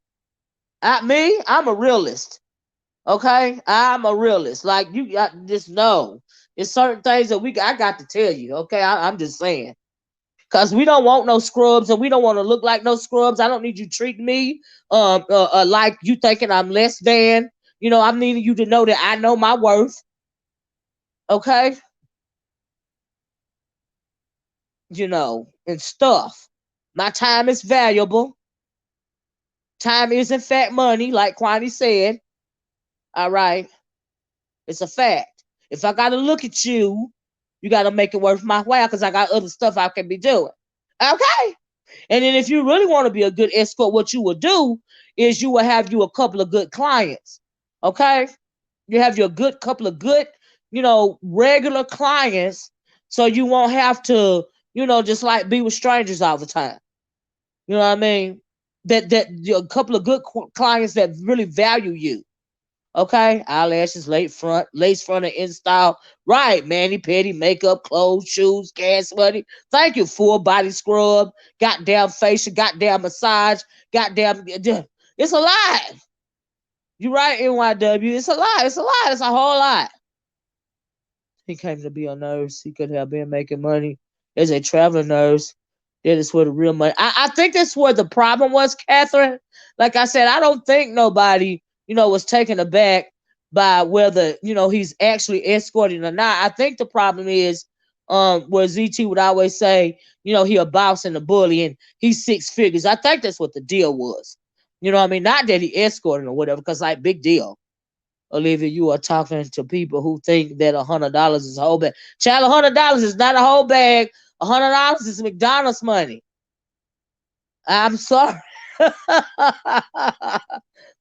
I'm a realist. Okay, I'm a realist. Like you got just know, it's certain things that I got to tell you. Okay, I'm just saying. Cause we don't want no scrubs, and we don't want to look like no scrubs. I don't need you treating me like you thinking I'm less than. You know, I'm needing you to know that I know my worth. Okay, you know, and stuff. My time is valuable. Time is in fact money, like Kwani said. All right, it's a fact. If I gotta look at you, you gotta make it worth my while, because I got other stuff I can be doing. Okay. And then if you really want to be a good escort, what you will do is you will have you a couple of good clients. Okay? You have your good couple of good, you know, regular clients, so you won't have to, you know, just like be with strangers all the time. You know what I mean? That a couple of good clients that really value you. Okay, eyelashes, lace front and install. Right, mani petty, makeup, clothes, shoes, gas money. Thank you. Full body scrub, goddamn facial, goddamn massage, goddamn. It's a lot. You right, NYW. It's a lot. It's a lot. It's a whole lot. He came to be a nurse. He could have been making money as a traveling nurse. That is where the real money. I think that's where the problem was, Catherine. Like I said, I don't think nobody, was taken aback by whether, he's actually escorting or not. I think the problem is where ZT would always say, he a boss and a bully and he's six figures. I think that's what the deal was. You know what I mean? Not that he escorting or whatever, because like big deal. Olivia, you are talking to people who think that $100 is a whole bag. Child, $100 is not a whole bag. $100 is McDonald's money. I'm sorry.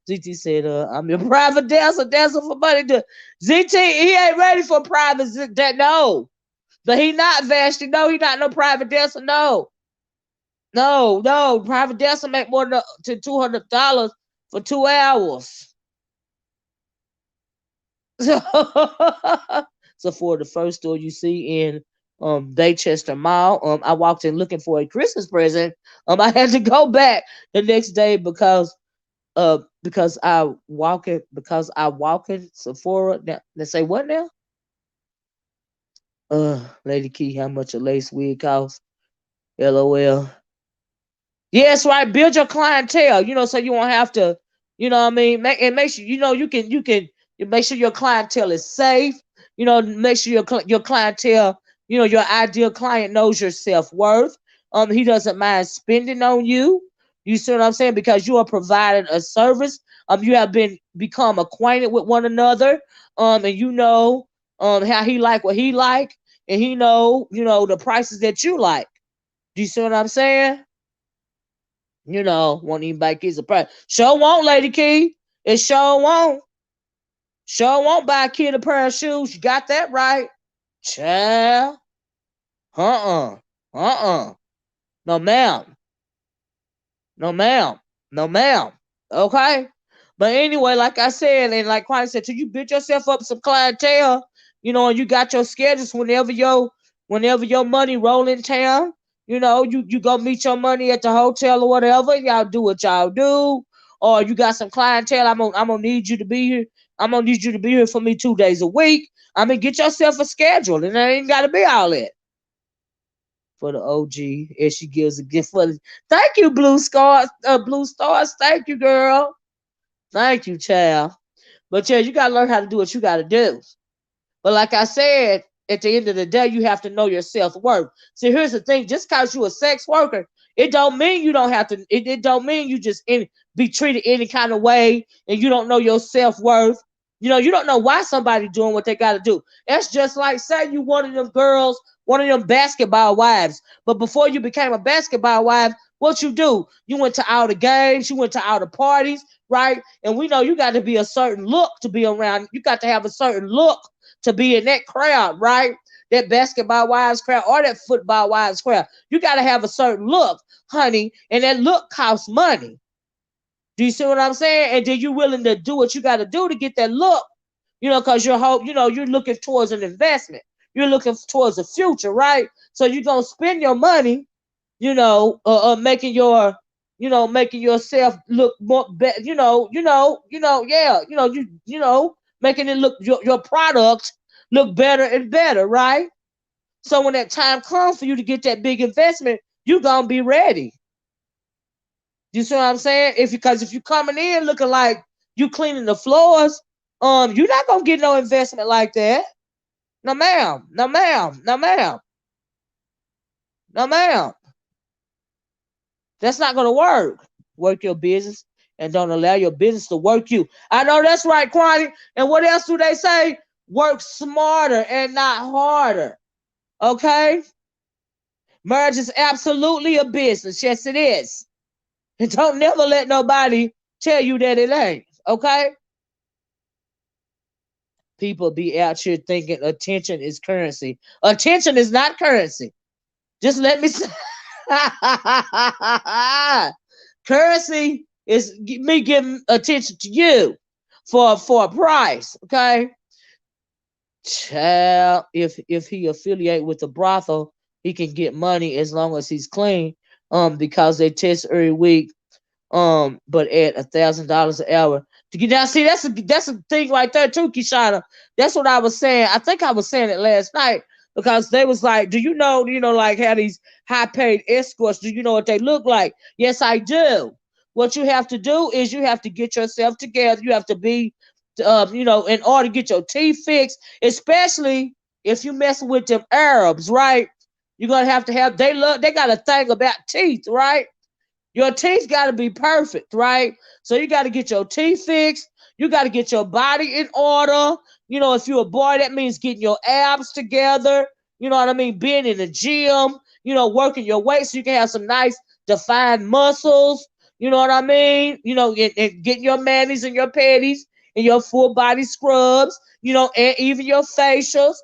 ZT said, I'm your private dancer for money. ZT, he ain't ready for private. No. But he not Vashti. No, he not no private dancer. No. No. Private dancer make more than $200 for 2 hours. So for the first store you see in Baychester Mall, I walked in looking for a Christmas present. I had to go back the next day because I walk in Sephora. Now they say what now? Lady Key, how much a lace wig costs? LOL. Yes, right. Build your clientele, so you won't have to, what I mean, make sure you can make sure your clientele is safe. Make sure your clientele, your ideal client knows your self-worth. He doesn't mind spending on you. You see what I'm saying? Because you are providing a service. You have become acquainted with one another. And how he like what he like, and he the prices that you like. Do you see what I'm saying? Won't even buy kids a price. Sure won't, Lady Key. It sure won't. Sure won't buy a kid a pair of shoes. You got that right. Child. No, ma'am. No, ma'am. No, ma'am. Okay? But anyway, like I said, and like Kwani said, till you build yourself up some clientele, and you got your schedules whenever your money roll in town, you go meet your money at the hotel or whatever. Y'all do what y'all do. Or you got some clientele. I'm gonna need you to be here. I'm gonna need you to be here for me 2 days a week. Get yourself a schedule, and it ain't gotta be all that. For the OG, as she gives a gift for the thank you, Blue Stars. Thank you, girl. Thank you, child. But yeah, you gotta learn how to do what you gotta do. But like I said, at the end of the day, you have to know your self-worth. See, here's the thing: just because you're a sex worker, it don't mean you don't have to. It don't mean you just be treated any kind of way, and you don't know your self-worth. You don't know why somebody doing what they got to do. That's just like say you one of them girls, one of them basketball wives. But before you became a basketball wife, what you do? You went to all the games, you went to all the parties, right? And we know you got to be a certain look to be around. You got to have a certain look to be in that crowd, right? That basketball wives crowd or that football wives crowd. You got to have a certain look, honey, and that look costs money. Do you see what I'm saying? And then you're willing to do what you got to do to get that look, because you're looking towards an investment. You're looking towards the future, right? So you're gonna spend your money, making making yourself look more better, making it look your product look better and better, right? So when that time comes for you to get that big investment, you're gonna be ready. You see what I'm saying? Because if you coming in looking like you cleaning the floors, you're not gonna get no investment like that. No, ma'am. No, ma'am. No, ma'am. No, ma'am. That's not gonna work. Work your business and don't allow your business to work you. I know that's right, Kwani. And what else do they say? Work smarter and not harder. Okay? Marriage is absolutely a business. Yes, it is. And don't never let nobody tell you that it ain't. Okay? People be out here thinking attention is currency. Attention is not currency. Just let me say. Currency is me giving attention to you. for a price. Okay, child, if he affiliate with the brothel, he can get money as long as he's clean. Because they test every week. But at $1,000 an hour to get down. See, that's a thing right there too, Kishana. That's what I was saying. I think I was saying it last night because they was like, "Do you know, like how these high paid escorts? Do you know what they look like?" Yes, I do. What you have to do is you have to get yourself together. You have to be, in order to get your teeth fixed, especially if you messing with them Arabs, right? You're gonna have to have. They got a thing about teeth, right? Your teeth got to be perfect, right? So you got to get your teeth fixed. You got to get your body in order. If you're a boy, that means getting your abs together. You know what I mean? Being in the gym, working your weight so you can have some nice defined muscles. You know what I mean? And getting your manis and your panties and your full body scrubs, and even your facials,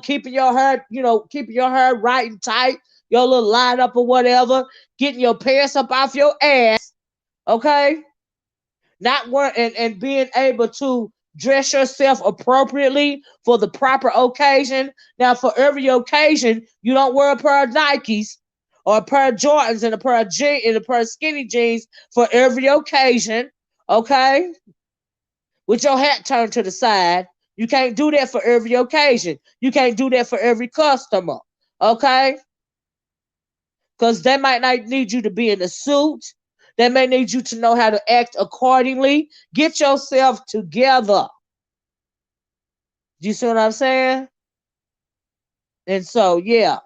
keeping your hair right and tight, your little line up or whatever, getting your pants up off your ass, okay? Not work and being able to dress yourself appropriately for the proper occasion. Now, for every occasion, you don't wear a pair of Nikes or a pair of Jordans and a pair of jeans and a pair of skinny jeans for every occasion, okay? With your hat turned to the side. You can't do that for every occasion. You can't do that for every customer, okay? Because they might not need you to be in a suit. They may need you to know how to act accordingly. Get yourself together. Do you see what I'm saying? And so, yeah,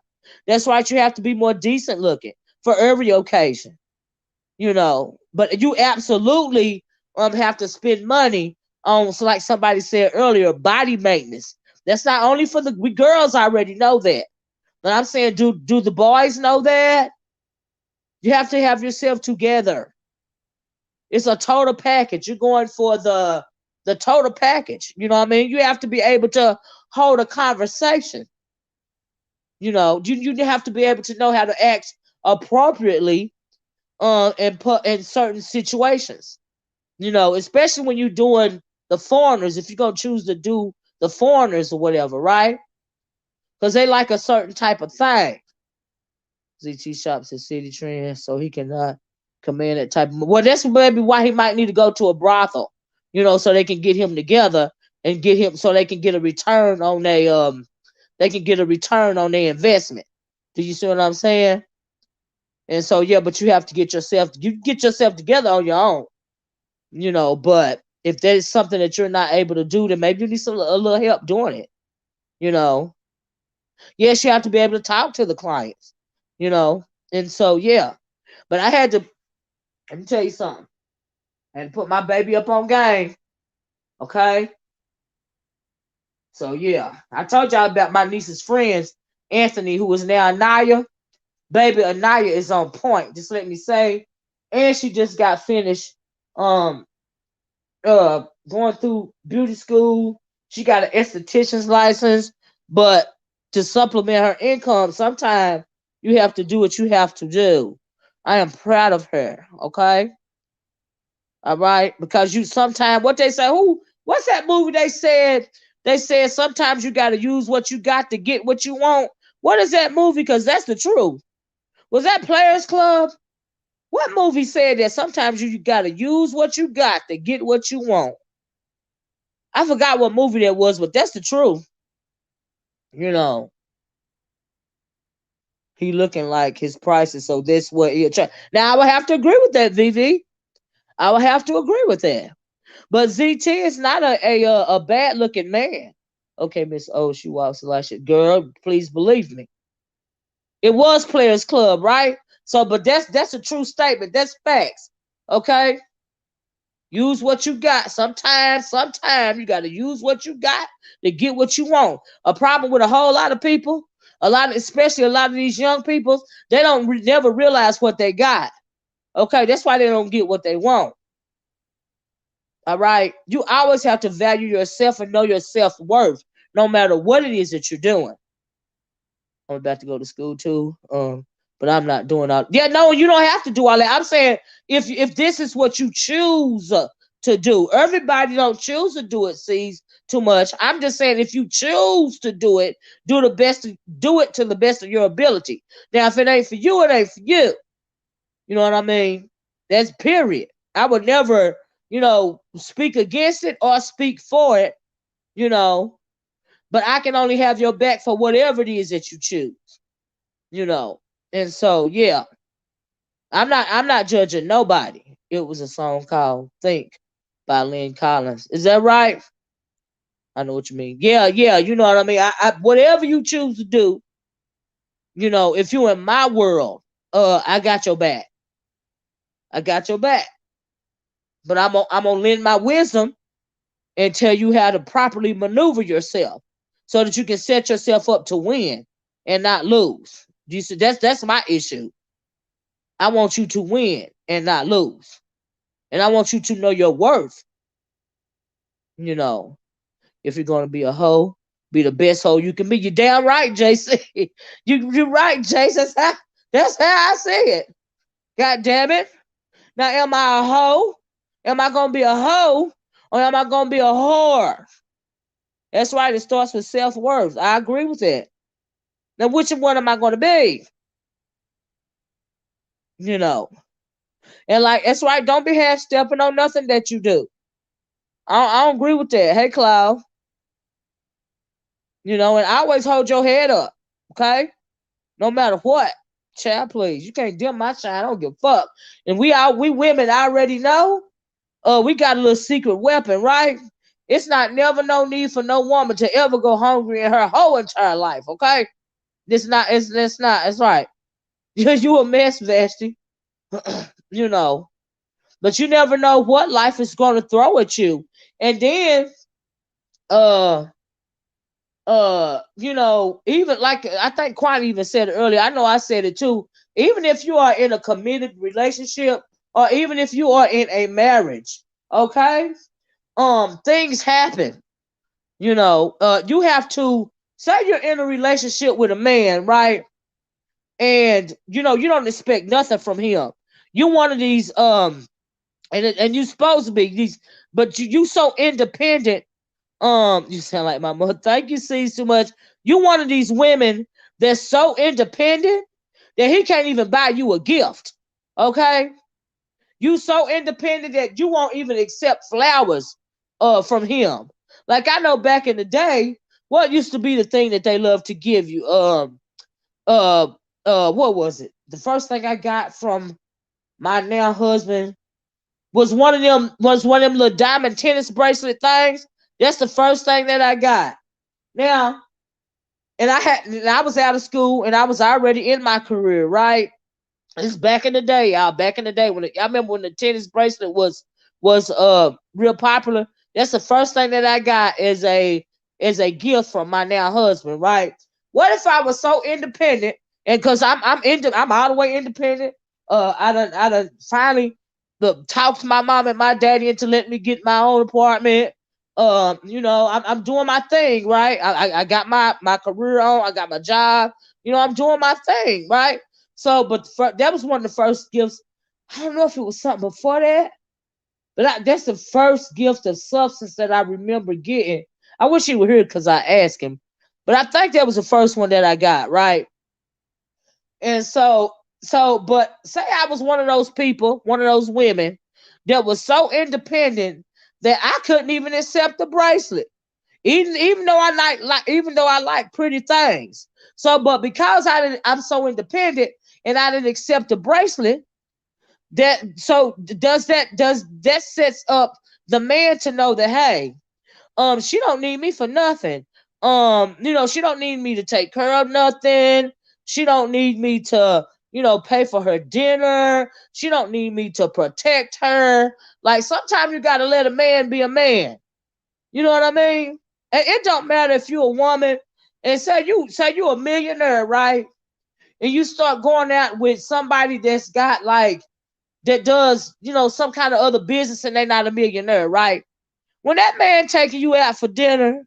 that's right. You have to be more decent looking for every occasion, But you absolutely have to spend money on, so like somebody said earlier, body maintenance. That's not only for we girls already know that. But I'm saying, do the boys know that? You have to have yourself together. It's a total package. You're going for the total package. You know what I mean? You have to be able to hold a conversation. You have to be able to know how to act appropriately in certain situations. Especially when you're doing the foreigners, if you're gonna choose to do the foreigners or whatever, right? Because they like a certain type of thing. ZT shops at City Trend, so he cannot command that type of. Well, that's maybe why he might need to go to a brothel, so they can get him together and get him, so they can get a return on they can get a return on their investment. Do you see what I'm saying? And so yeah, but you have to get yourself together on your own, But if that is something that you're not able to do, then maybe you need a little help doing it. Yes, you have to be able to talk to the clients, And so yeah, but I had to. Let me tell you something. I had to put my baby up on game. Okay. So yeah, I told y'all about my niece's friends, Anthony, who is now Anaya. Baby, Anaya is on point. Just let me say, and she just got finished um going through beauty school. She got an esthetician's license, but to supplement her income, sometimes you have to do what you have to do. I am proud of her, okay? All right, because you sometimes what they say, what's that movie they said sometimes you got to use what you got to get what you want. What is that movie? Because that's the truth. Was that Players Club? What movie said that sometimes you got to use what you got to get what you want? I forgot what movie that was, but that's the truth. You know, he looking like his prices, so that's what he'll try. Now I would have to agree with that, VV. I would have to agree with that. But ZT is not a bad looking man. Okay, Miss O, she walks like shit. Girl, please believe me. It was Players Club, right? So, but that's a true statement. That's facts. Okay? Use what you got. Sometimes you got to use what you got to get what you want. A problem with a whole lot of people, especially a lot of these young people, they don't never realize what they got. Okay, that's why they don't get what they want. All right, you always have to value yourself and know your self-worth, no matter what it is that you're doing. I'm about to go to school too, but I'm not doing all. Yeah, no, you don't have to do all that. I'm saying if this is what you choose to do. Everybody don't choose to do it, sees too much. I'm just saying, if you choose to do it, do it to the best of your ability. Now, if it ain't for you, it ain't for you. You know what I mean? That's period. I would never, speak against it or speak for it, you know, but I can only have your back for whatever it is that you choose, you know. And so, yeah, I'm not judging nobody. It was a song called Think by Lynn Collins. Is that right? I know what you mean. Yeah, yeah, you know what I mean. Whatever you choose to do, if you're in my world, I got your back. I got your back. But I'm gonna lend my wisdom and tell you how to properly maneuver yourself so that you can set yourself up to win and not lose. You see, that's my issue. I want you to win and not lose. And I want you to know your worth. You know, if you're gonna be a hoe, be the best hoe you can be. You're damn right, JC. You're right, Jason. That's how I see it. God damn it. Now, am I a hoe? Am I gonna be a hoe? Or am I gonna be a whore? That's right, it starts with self-worth. I agree with that. Now, which one am I gonna be? You know. And like, that's right, don't be half stepping on nothing that you do. I don't agree with that. Hey, Cloud. And always hold your head up. Okay? No matter what. Child, please. You can't dim my shine. I don't give a fuck. And we women already know. We got a little secret weapon, right? It's never no need for no woman to ever go hungry in her whole entire life, okay? It's right. You a mess, Vashti. you know. But you never know what life is gonna throw at you. And then even like I think Quan even said it earlier. I know I said it too. Even if you are in a committed relationship, or even if you are in a marriage, okay, things happen. You have to say you're in a relationship with a man, right? And you don't expect nothing from him. You one of these and you supposed to be these, but you so independent. You sound like my mother. Thank you, sees too much. You one of these women that's so independent that he can't even buy you a gift. Okay? You so independent that you won't even accept flowers from him. Like I know back in the day, what used to be the thing that they loved to give you? Uh what was it? The first thing I got from my now husband was one of them little diamond tennis bracelet things. That's the first thing that I got. Now, and I was out of school and I was already in my career, right? It's back in the day, y'all. Back in the day I remember when the tennis bracelet was real popular. That's the first thing that I got as a gift from my now husband, right? What if I was so independent, and because I'm all the way independent. I done finally talked my mom and my daddy into letting me get my own apartment. I'm doing my thing, right? I got my career on. I got my job. I'm doing my thing, right? So, but that was one of the first gifts. I don't know if it was something before that, but that's the first gift of substance that I remember getting. I wish he were here because I asked him, but I think that was the first one that I got, right? And but say I was one of those people, one of those women that was so independent that I couldn't even accept the bracelet, even though I like pretty things. So, but because I'm so independent and I didn't accept the bracelet, does that sets up the man to know that, hey, she don't need me for nothing. She don't need me to take care of nothing. She don't need me to, pay for her dinner. She don't need me to protect her. Like sometimes you gotta let a man be a man. You know what I mean? And it don't matter if you're a woman and say you a millionaire, right? And you start going out with somebody that's got that does, some kind of other business and they're not a millionaire, right? When that man taking you out for dinner,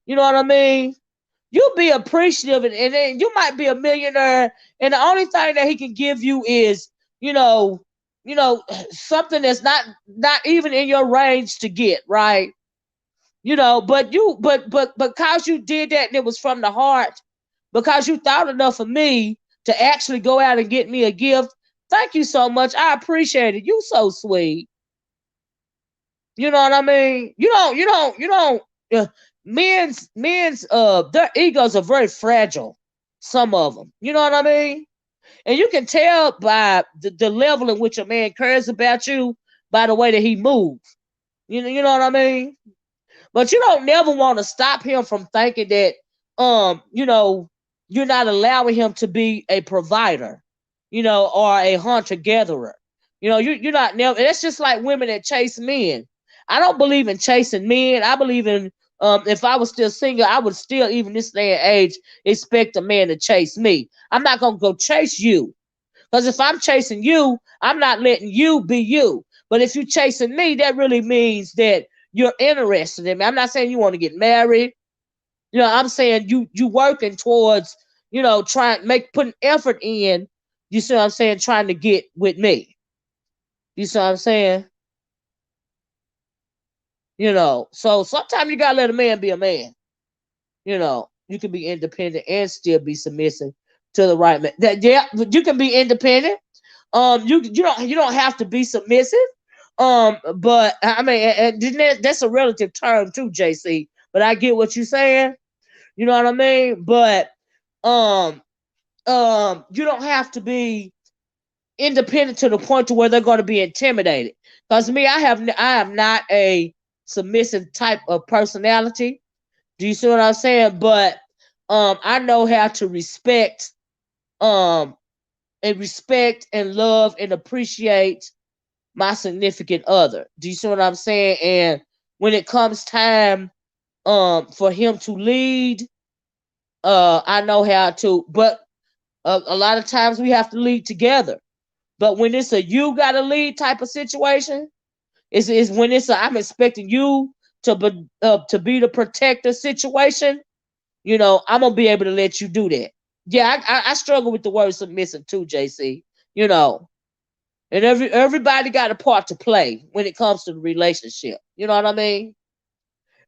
you know what I mean? You'll be appreciative, and then you might be a millionaire, and the only thing that he can give you is, you know, something that's not even in your range to get, right? But because you did that and it was from the heart, because you thought enough of me to actually go out and get me a gift. Thank you so much. I appreciate it. You so sweet. You know what I mean? You don't. Men's their egos are very fragile. Some of them. You know what I mean? And you can tell by the level in which a man cares about you by the way that he moves. You know what I mean? But you don't never want to stop him from thinking that you're not allowing him to be a provider, or a hunter gatherer. You're not never. That's just like women that chase men. I don't believe in chasing men. I believe in if I was still single, I would still, even this day and age, expect a man to chase me. I'm not gonna go chase you. Because if I'm chasing you, I'm not letting you be you. But if you're chasing me, that really means that you're interested in me. I'm not saying you want to get married. I'm saying you working towards, putting effort in. You see what I'm saying? Trying to get with me. You see what I'm saying? So sometimes you gotta let a man be a man. You can be independent and still be submissive to the right man. Yeah, you can be independent. You don't have to be submissive. But I mean, and that's a relative term too, JC. But I get what you're saying. You know what I mean? But um, you don't have to be independent to the point to where they're going to be intimidated. Because me, I am not a submissive type of personality. Do you see what I'm saying? But I know how to um respect and love and appreciate my significant other. Do you see what I'm saying? And when it comes time for him to lead, I know how to. But a lot of times we have to lead together. But when it's a you gotta lead type of situation, is when I'm expecting you to be the protector situation. I'm gonna be able to let you do that. Yeah, I struggle with the word submissive too, JC. You know, and everybody got a part to play when it comes to the relationship. You know what I mean?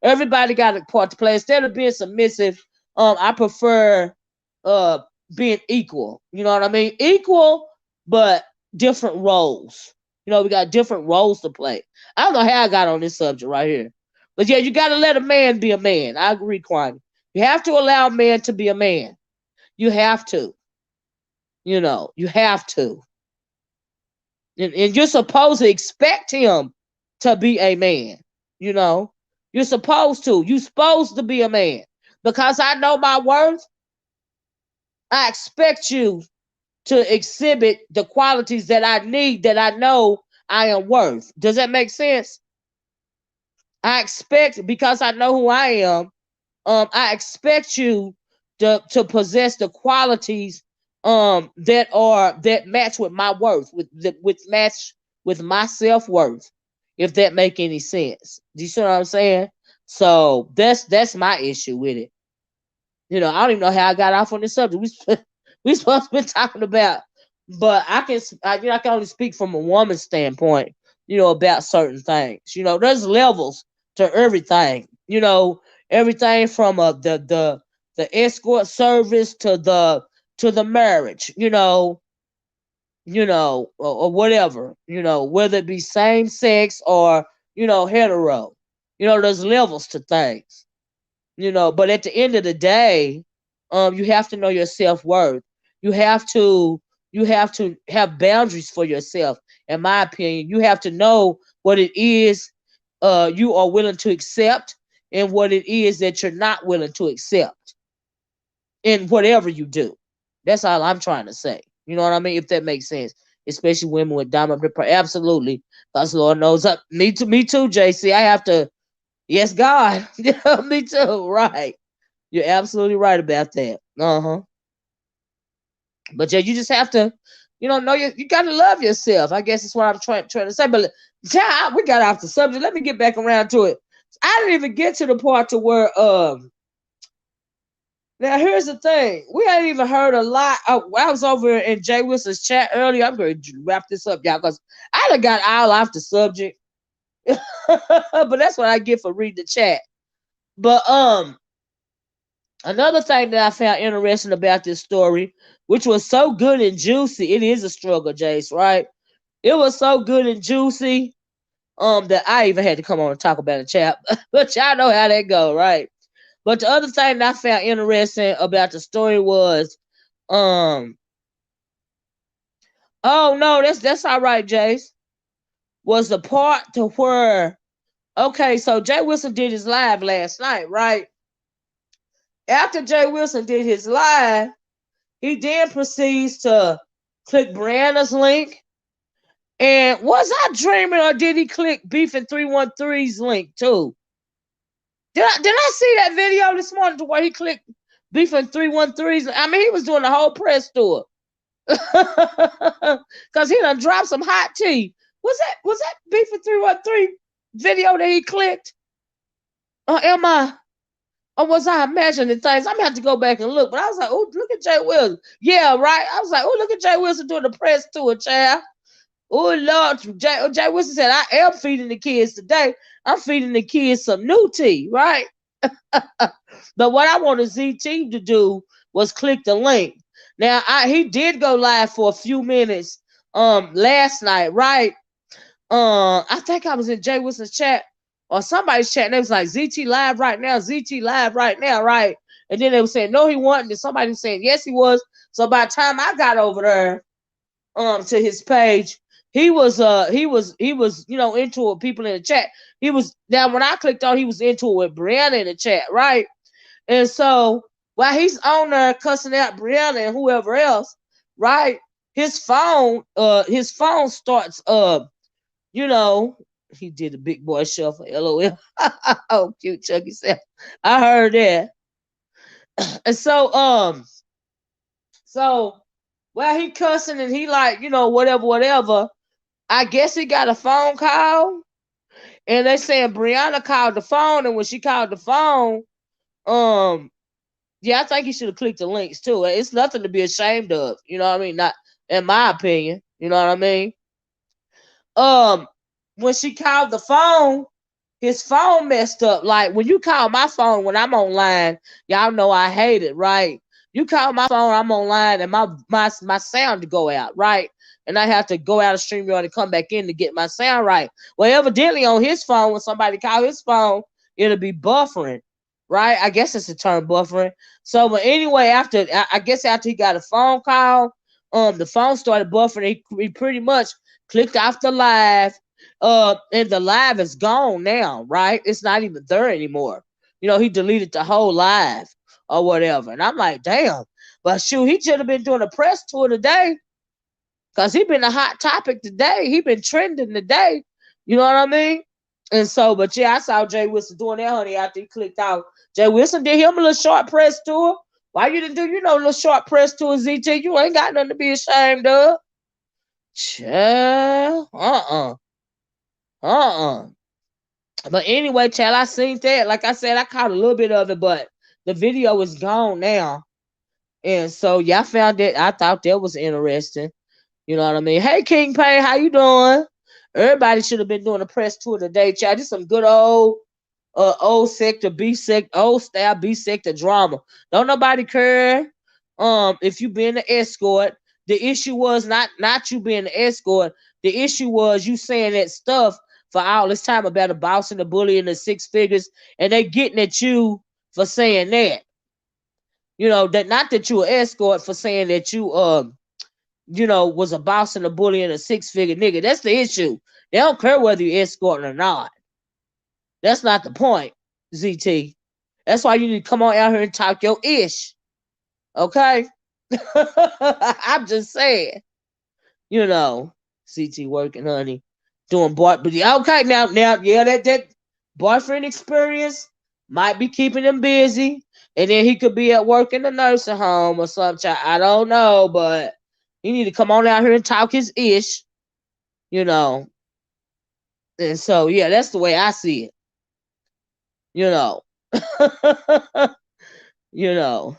Everybody got a part to play. Instead of being submissive, I prefer uh being equal. You know what I mean? Equal, but different roles. We got different roles to play. I don't know how I got on this subject right here. But yeah, you gotta let a man be a man. I agree, Kwame. You have to allow a man to be a man. You have to. You have to. And you're supposed to expect him to be a man. You know, you're supposed to. You're supposed to be a man. Because I know my worth, I expect you to exhibit the qualities that I need, that I know I am worth. Does that make sense? I expect, because I know who I am, I expect you to possess the qualities that match with my worth, with match with my self-worth, if that make any sense. Do you see what I'm saying? So that's my issue with it. I don't even know how I got off on this subject. We supposed to be talking about, but I can only speak from a woman's standpoint, about certain things. There's levels to everything. Everything from the escort service to the marriage. Or whatever. Whether it be same sex or hetero. There's levels to things. But at the end of the day, you have to know your self-worth. You have to have boundaries for yourself. In my opinion, you have to know what it is you are willing to accept, and what it is that you're not willing to accept in whatever you do. That's all I'm trying to say. You know what I mean? If that makes sense, especially women with dominant absolutely. Because Lord knows, me too, JC. I have to. Yes, God. Me too. Right. You're absolutely right about that. But yeah, you just have to, know you got to love yourself. I guess that's what I'm trying to say. But yeah, we got off the subject. Let me get back around to it. I didn't even get to the part to where Now here's the thing. We ain't even heard a lot. I was over in Jay Wilson's chat earlier. I'm going to wrap this up, y'all, because I done got all off the subject. But that's what I get for reading the chat. But another thing that I found interesting about this story, which was so good and juicy, it is a struggle, Jace, right? It was so good and juicy that I even had to come on and talk about it, chap. But y'all know how that go, right? But the other thing that I found interesting about the story was, um, oh no, that's all right, Jace. Was the part to where, okay, so Jay Wilson did his live last night, right? After Jay Wilson did his live, he then proceeds to click Brianna's link. And was I dreaming, or did he click Beefing 313's link too? Did I see that video this morning to where he clicked Beefing 313's? I mean, he was doing the whole press tour. Cause he done dropped some hot tea. Was that Beefing 313 video that he clicked? Or am I? Or was I imagining things? I'm gonna have to go back and look. But I was like, oh, look at Jay Wilson. Yeah, right. I was like, oh, look at Jay Wilson doing the press tour, child. Oh Lord, Jay Wilson said, I am feeding the kids today. I'm feeding the kids some new tea, right? But what I wanted ZT to do was click the link. Now he did go live for a few minutes last night, right? I think I was in Jay Wilson's chat or somebody's chat, and they was like, ZT live right now, ZT live right now, right? And then they were saying no, he wasn't, and somebody was saying yes, he was. So by the time I got over there to his page, he was into it, people in the chat. He was, now when I clicked on, he was into it with Brianna in the chat, right? And so while he's on there cussing out Brianna and whoever else, right? His phone starts he did a big boy shuffle, LOL. Oh, cute Chucky said. I heard that. And so while he cussing and he like, whatever, I guess he got a phone call. And they saying Brianna called the phone, and when she called the phone, yeah, I think he should have clicked the links too. It's nothing to be ashamed of. You know what I mean? Not in my opinion. You know what I mean? When she called the phone, his phone messed up. Like when you call my phone when I'm online, y'all know I hate it, right? You call my phone, I'm online, and my sound to go out, right? And I have to go out of StreamYard and come back in to get my sound right. Well, evidently on his phone, when somebody call his phone, it'll be buffering, right? I guess it's the term buffering. So, but anyway, I guess after he got a phone call, the phone started buffering. He pretty much clicked off the live, and the live is gone now, right? It's not even there anymore. He deleted the whole live or whatever. And I'm like, damn. But shoot, he should have been doing a press tour today, because he been a hot topic today. He been trending today. You know what I mean? And so, but yeah, I saw Jay Wilson doing that, honey, after he clicked out. Jay Wilson did him a little short press tour. Why you didn't do, a little short press tour, ZT? You ain't got nothing to be ashamed of. Child. But anyway, child, I seen that. Like I said, I caught a little bit of it, but the video is gone now. And so, yeah, I found that. I thought that was interesting. You know what I mean? Hey, King Payne, how you doing? Everybody should have been doing a press tour today, child. Just some good old sector, old style B sector drama. Don't nobody care if you being an escort. The issue was not you being an escort. The issue was you saying that stuff for all this time about a boss and a bully and the six figures, and they getting at you for saying that. That not that you an escort, for saying that you was a boss and a bully and a six-figure nigga. That's the issue. They don't care whether you're escorting or not. That's not the point, ZT. That's why you need to come on out here and talk your ish. Okay? I'm just saying. CT working, honey. Doing but okay, now, yeah, that boyfriend experience might be keeping him busy. And then he could be at work in the nursing home or something. I don't know, but you need to come on out here and talk his ish, And so, yeah, that's the way I see it. you know.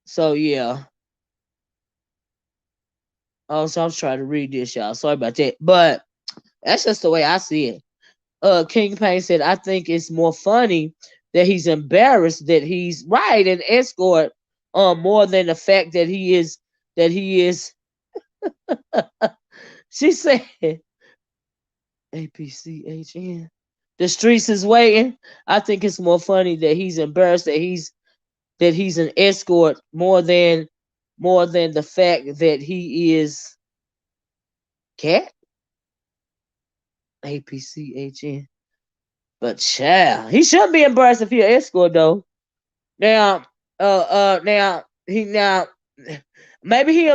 So yeah. Also, I was trying to read this, y'all. Sorry about that. But that's just the way I see it. King Payne said, I think it's more funny that he's embarrassed that he's right in Escort, more than the fact that he is she said APCHN. The streets is waiting. I think it's more funny that he's embarrassed that he's an escort more than the fact that he is cat APCHN. But child, he shouldn't be embarrassed if he an escort though. Now, now maybe he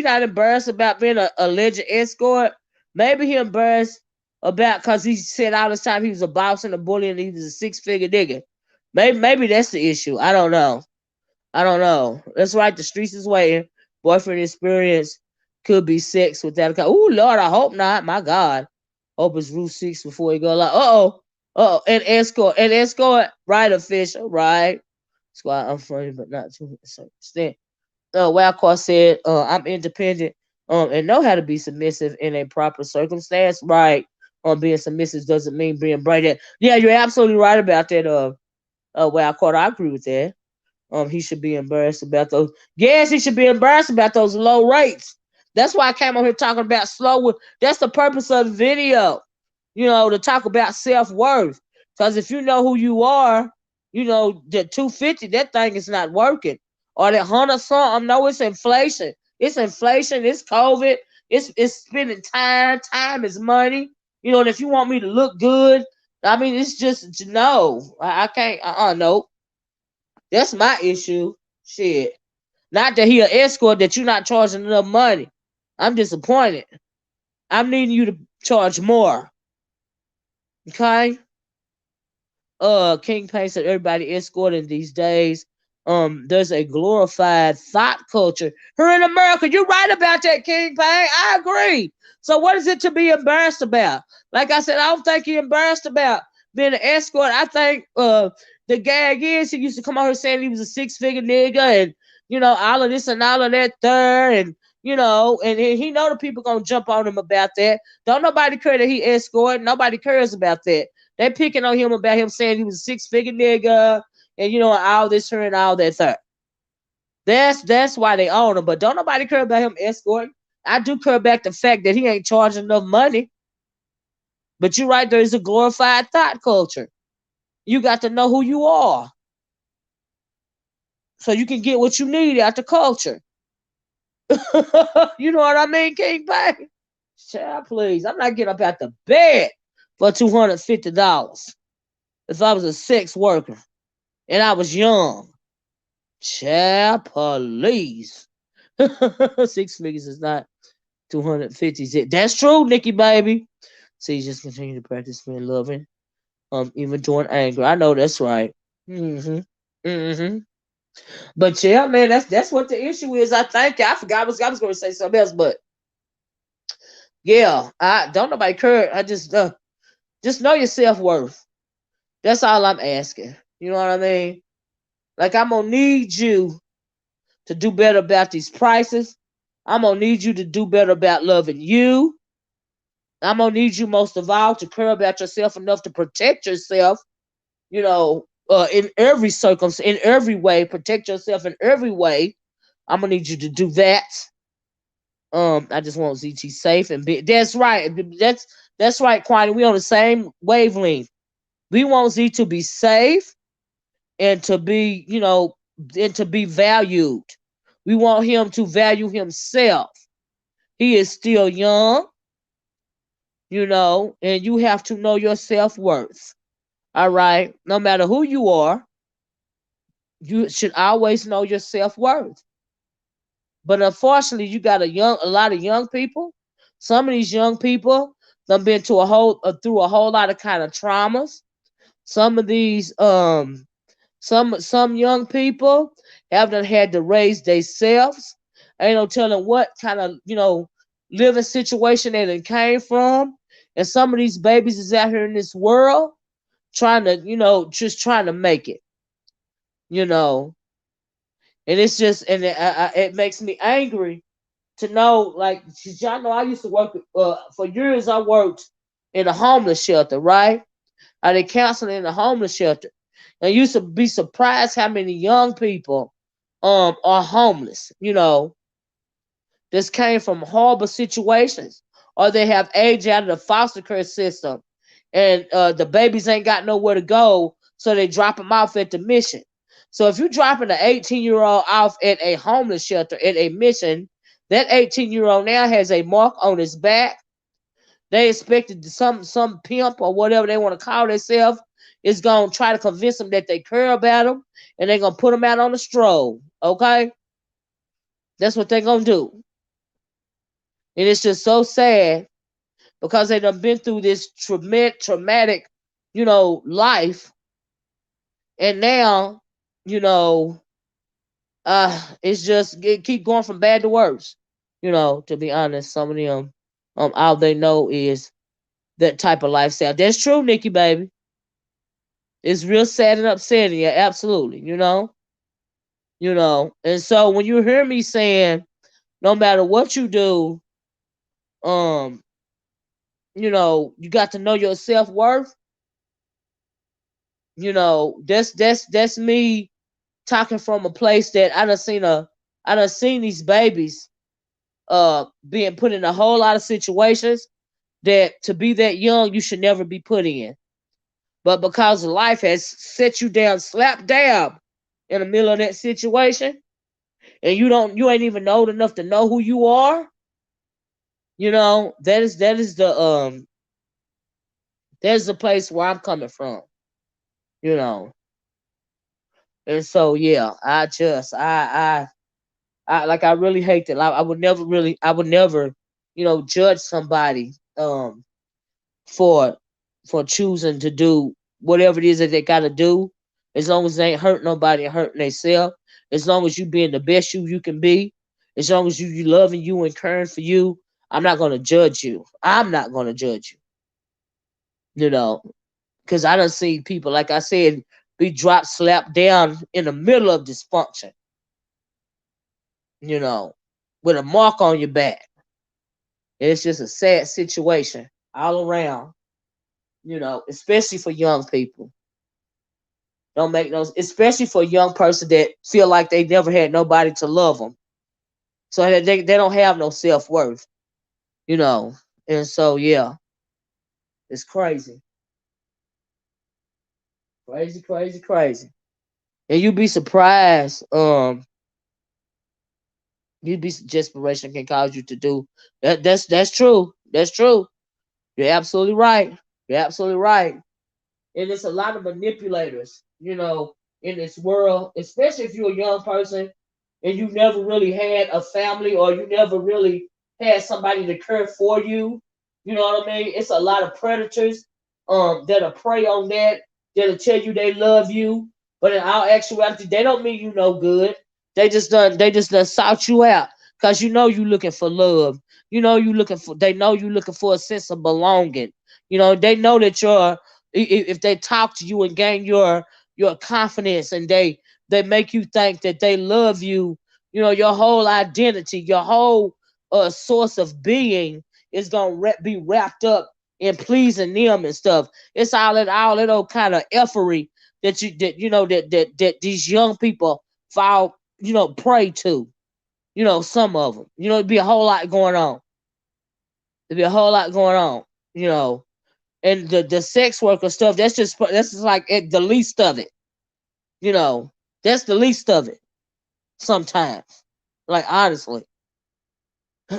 not embarrassed about being a alleged escort. Maybe he embarrassed about because he said all this time he was a boss and a bully and he was a 6-figure nigga. Maybe that's the issue. I don't know. I don't know. That's right. The streets is waiting. Boyfriend experience could be sex without a. Oh Lord, I hope not. My God, hope it's Route 6 before he go like. And escort. Right, official. Right. Squad. I'm funny, but not to a certain extent. Wildcard said, "I'm independent, and know how to be submissive in a proper circumstance." Right. Being submissive doesn't mean being braided. Yeah, you're absolutely right about that. Wildcard. I agree with that. He should be embarrassed about those. Yes, he should be embarrassed about those low rates. That's why I came on here talking about slow. That's the purpose of the video, to talk about self worth. Because if you know who you are, the 250, that thing is not working. Or that 100 something, no, it's inflation. It's inflation. It's COVID. It's spending time. Time is money. And if you want me to look good, I mean, it's just no. I can't. No. That's my issue. Shit. Not that he an escort that you're not charging enough money. I'm disappointed. I'm needing you to charge more. Okay? King Payne said everybody escorting these days. There's a glorified thought culture here in America. You're right about that, King Payne. I agree. So what is it to be embarrassed about? Like I said, I don't think you're embarrassed about being an escort. I think the gag is he used to come out here saying he was a 6-figure nigga and all of this and all of that third and and he know the people gonna jump on him about that. Don't nobody care that he escort. Nobody cares about that. They picking on him about him saying he was a 6-figure nigga and all this here and all that third. That's why they own him. But don't nobody care about him escorting. I do care about the fact that he ain't charging enough money. But you're right, there's a glorified thought culture. You got to know who you are. So you can get what you need out the culture. You know what I mean, King Bang? Child, please. I'm not getting up out the bed for $250 if I was a sex worker and I was young. Child, please. 6 figures is not 250. That's true, Nikki baby. See, just continue to practice being loving. Even during anger. I know that's right. Mm-hmm. Mm-hmm. But yeah, man, that's what the issue is. I think I forgot I was going to say something else, but yeah, I don't nobody care. I just know your self worth. That's all I'm asking. You know what I mean? Like I'm gonna need you to do better about these prices. I'm gonna need you to do better about loving you. I'm gonna need you most of all to care about yourself enough to protect yourself. In every circumstance, in every way, protect yourself in every way. I'm gonna need you to do that. I just want ZT safe and be. That's right. That's right, Quantity. We on the same wavelength. We want Z to be safe and to be, and to be valued. We want him to value himself. He is still young, and you have to know your self worth. All right. No matter who you are, you should always know your self worth. But unfortunately, you got a lot of young people. Some of these young people have been through a whole lot of kind of traumas. Some of these some young people haven't had to raise themselves. Ain't no telling what kind of living situation they came from. And some of these babies is out here in this world trying to just trying to make it. you know, and it's just, and it makes me angry to know, like, y'all know I used to work, for years I worked in a homeless shelter, right? I did counseling in a homeless shelter. And you used to be surprised how many young people are homeless, this came from horrible situations, or they have aged out of the foster care system, and the babies ain't got nowhere to go, so they drop them off at the mission. So if you're dropping an 18-year-old off at a homeless shelter at a mission, that 18-year-old now has a mark on his back. They expected some pimp or whatever they want to call themselves is gonna try to convince them that they care about them, and they're gonna put them out on the stroll. Okay, that's what they're gonna do, and it's just so sad because they done been through this traumatic, life, and now, you know, it's just it keep going from bad to worse. To be honest, some of them, all they know is that type of lifestyle. That's true, Nikki, baby. It's real sad and upsetting. Yeah, absolutely. And so when you hear me saying, no matter what you do, um, you got to know your self worth. That's me talking from a place that I done seen these babies being put in a whole lot of situations that to be that young you should never be put in. But because life has set you down, slap dab in the middle of that situation, and you ain't even old enough to know who you are, that is the place where I'm coming from, you know. And so yeah, I like I really hate that. I would never, judge somebody for choosing to do whatever it is that they gotta do, as long as they ain't hurt nobody and hurting themselves, as long as you being the best you can be, as long as you loving you and caring for you, I'm not gonna judge you. I'm not gonna judge you, you know, because I don't see people, like I said, be dropped, slapped down in the middle of dysfunction, you know, with a mark on your back. It's just a sad situation all around, especially for young people. Don't make those, especially for a young person that feel like they never had nobody to love them, so that they don't have no self worth, you know. And so yeah, it's crazy, crazy, crazy, crazy. And you'd be surprised. You'd be desperation can cause you to do that. That's true. That's true. You're absolutely right. You're absolutely right. And it's a lot of manipulators, in this world, especially if you're a young person and you never really had a family, or you never really had somebody to care for you. You know what I mean? It's a lot of predators that'll prey on that'll tell you they love you, but in all actuality, they don't mean you no good. They just done sought you out because you looking for love. They know you looking for a sense of belonging. They know that if they talk to you and gain your confidence, and they make you think that they love you, your whole identity, your whole source of being is gonna be wrapped up in pleasing them and stuff. It's all that old kind of effery that these young people fall, prey to. Some of them. It'd be a whole lot going on. There'd be a whole lot going on. You know, and the sex worker stuff, that's just like the least of it. You know, that's the least of it. Sometimes, like, honestly.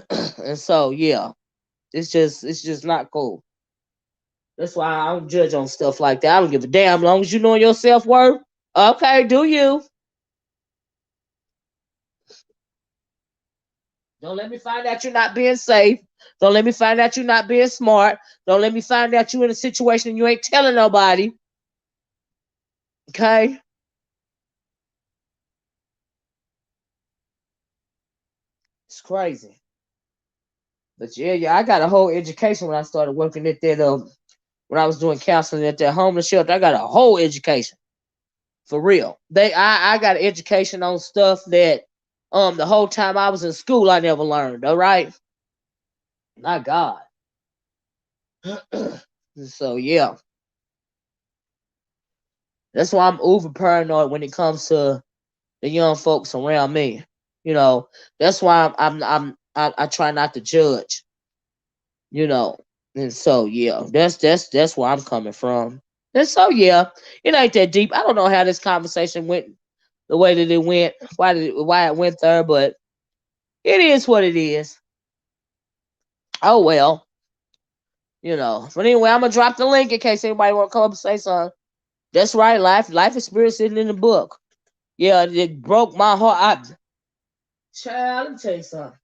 And so yeah, it's just not cool. That's why I don't judge on stuff like that. I don't give a damn. As long as you know your self worth, okay, do you? Don't let me find out you're not being safe. Don't let me find out you're not being smart. Don't let me find out you're in a situation you ain't telling nobody. Okay, it's crazy. But yeah, I got a whole education when I started working at that. When I was doing counseling at that homeless shelter, I got a whole education. For real. I got education on stuff that the whole time I was in school I never learned. All right. My God. So yeah. That's why I'm over paranoid when it comes to the young folks around me. You know, that's why I try not to judge, you know. And so yeah, that's where I'm coming from. And so yeah, it ain't that deep. I don't know how this conversation went the way that it went, why it went there, but it is what it is. Oh well, you know. But anyway, I'm gonna drop the link in case anybody want to come up and say something. That's right, life experience isn't in the book. Yeah, it broke my heart. Child, let me tell you something.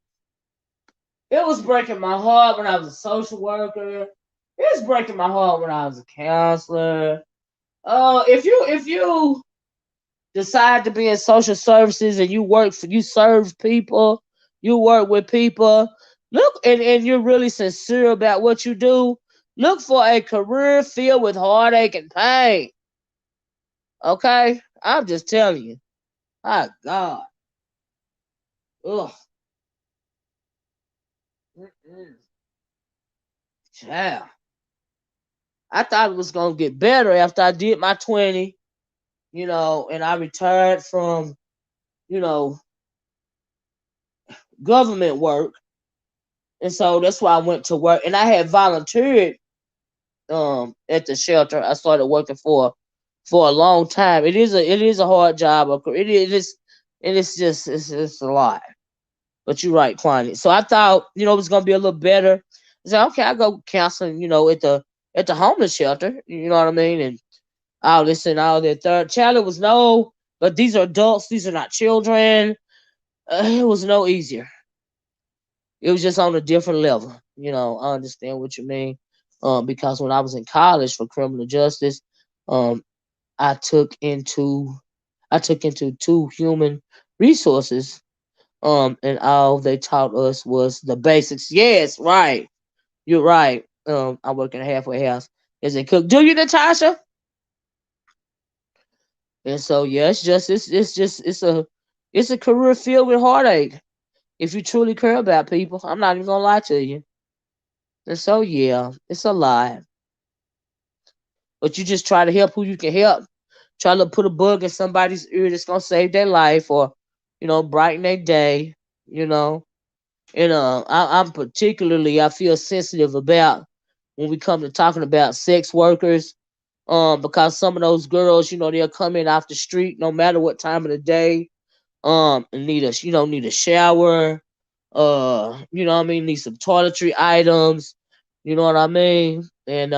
It was breaking my heart when I was a social worker. It was breaking my heart when I was a counselor. If you decide to be in social services and you serve people, you work with people, look and you're really sincere about what you do, look for a career filled with heartache and pain. Okay? I'm just telling you. My God. Ugh. Mm-mm. Child. I thought it was gonna get better after I did my 20, and I retired from, you know, government work. And so that's why I went to work. And I had volunteered at the shelter I started working for a long time. It is a hard job. It's a lot. But you're right, Kwani. So I thought, it was gonna be a little better. I said, okay, I go counseling, at the homeless shelter, you know what I mean? And all this and all that. Third child, it was no, but these are adults, these are not children. It was no easier. It was just on a different level. I understand what you mean. Because when I was in college for criminal justice, um, I took into I took into two human resources. And all they taught us was the basics. Yes, right. You're right. I work in a halfway house as a cook. Do you, Natasha? And so yeah, it's a career filled with heartache. If you truly care about people, I'm not even gonna lie to you. And so yeah, it's a lot. But you just try to help who you can help. Try to put a bug in somebody's ear that's gonna save their life or, brighten their day. You know, and I'm particularly I feel sensitive about when we come to talking about sex workers. Because some of those girls, they'll come in off the street no matter what time of the day. And need a shower. What I mean, need some toiletry items. You know what I mean? And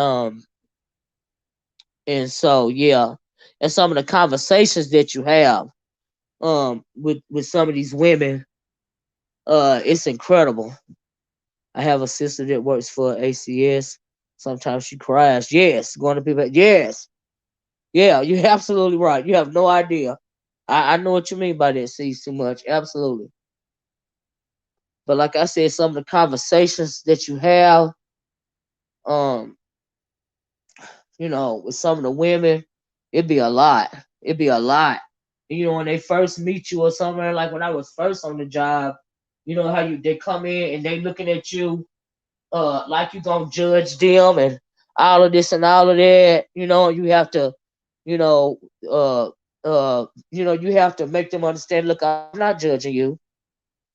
so yeah, and some of the conversations that you have with some of these women, it's incredible. I have a sister that works for ACS. Sometimes she cries. Yes, going to people. Yes, yeah, you're absolutely right. You have no idea. I know what you mean by that. Sees too much. Absolutely. But like I said, some of the conversations that you have, um, with some of the women, it'd be a lot. It'd be a lot. When they first meet you or somewhere, like when I was first on the job, how they come in and they looking at you like you gonna judge them and all of this and all of that, you have to, you know, uh you have to make them understand, look, I'm not judging you.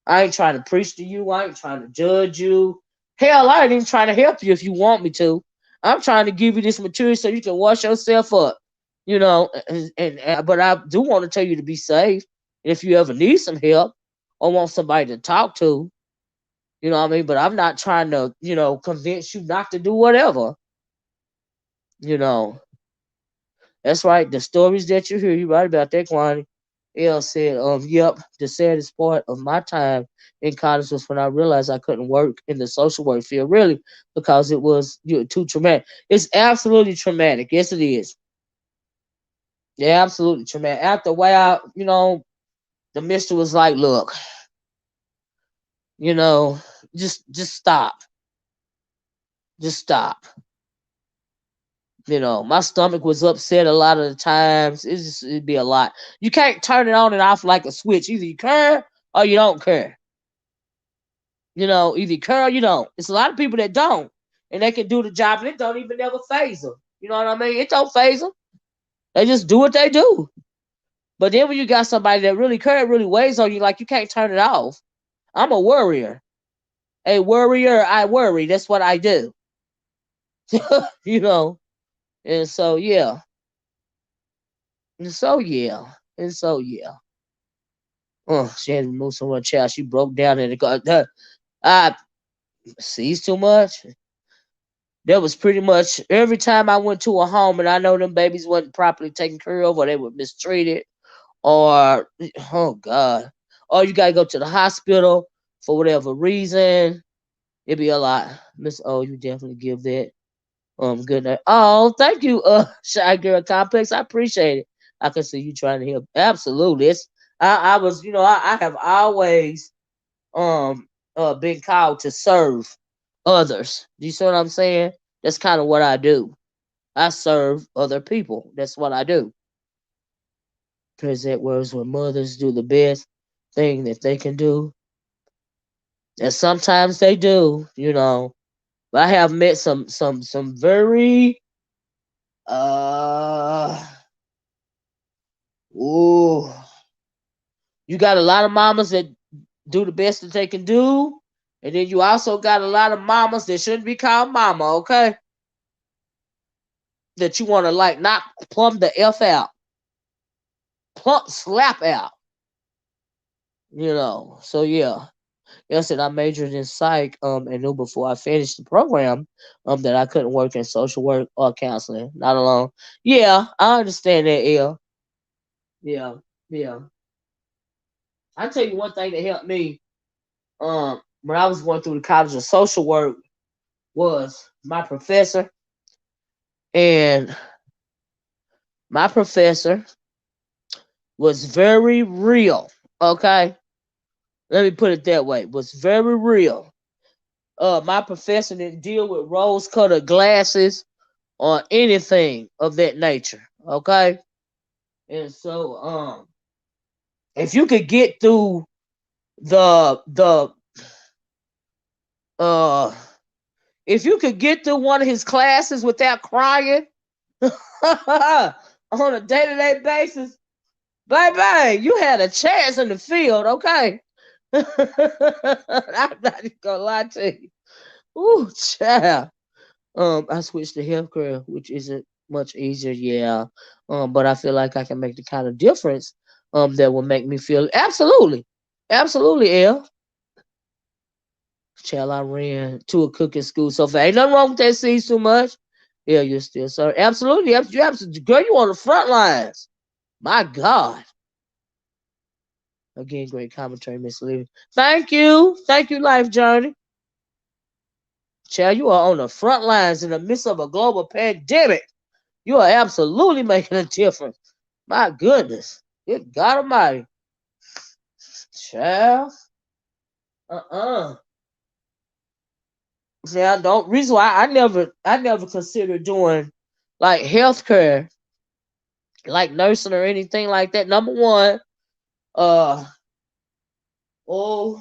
I ain't trying to preach to you. I ain't trying to judge you. Hell, I ain't even trying to help you if you want me to. I'm trying to give you this material so you can wash yourself up. But I do want to tell you to be safe. If you ever need some help or want somebody to talk to, what I mean? But I'm not trying to, convince you not to do whatever. You know, that's right. The stories that you hear, you right about that, Kwani. Elle said, yep, the saddest part of my time in college was when I realized I couldn't work in the social work field, really, because it was too traumatic. It's absolutely traumatic. Yes, it is. Yeah, absolutely traumatic. After a while, the mister was like, look, you know, just stop. Just stop. My stomach was upset a lot of the times. It'd be a lot. You can't turn it on and off like a switch. Either you care or you don't care. Either you care or you don't. It's a lot of people that don't, and they can do the job, and it don't even never phase them. You know what I mean? It don't phase them. They just do what they do. But then when you got somebody that really care, it really weighs on you, like you can't turn it off. I'm a worrier. A worrier, I worry. That's what I do. you know. And so yeah. And so yeah. And so yeah. Oh, she had to move so much out. She broke down in the car. I sees too much. That was pretty much every time I went to a home and I know them babies wasn't properly taken care of or they were mistreated or oh God. Or you gotta go to the hospital for whatever reason. It'd be a lot. Miss O, you definitely give that. Good night. Oh, thank you, Shy Girl Complex. I appreciate it. I can see you trying to help. Absolutely. I was, I have always been called to serve others. Do you see what I'm saying? That's kind of what I do. I serve other people. That's what I do. Present words where mothers do the best thing that they can do. And sometimes they do. But I have met some very uh ooh, you got a lot of mamas that do the best that they can do, and then you also got a lot of mamas that shouldn't be called mama, okay? That you want to like knock plumb the f out, plump slap out, So yeah, yes, and I majored in psych, and knew before I finished the program, that I couldn't work in social work or counseling, not alone. Yeah, I understand that, yeah, yeah, yeah. I tell you one thing that helped me, when I was going through the college of social work was my professor, and my professor was very real. Okay, let me put it that way. Was very real. My professor didn't deal with rose-colored glasses or anything of that nature. Okay, and so if you could get through the uh if you could get through one of his classes without crying on a day-to-day basis, baby, you had a chance in the field, okay? I'm not even gonna lie to you. Ooh, child. I switched to healthcare, which isn't much easier, yeah. But I feel like I can make the kind of difference that will make me feel absolutely, absolutely ill. Child, I ran to a cooking school so fast. Ain't nothing wrong with that seeds too much. Yeah, you're still sorry. Absolutely. You absolutely girl, you on the front lines. My God. Again, great commentary, Miss Olivia. Thank you. Thank you, Life Journey. Child, you are on the front lines in the midst of a global pandemic. You are absolutely making a difference. My goodness. Good God Almighty. Child. Uh-uh. See, I don't reason why I never considered doing like healthcare, like nursing or anything like that. Number one, uh oh,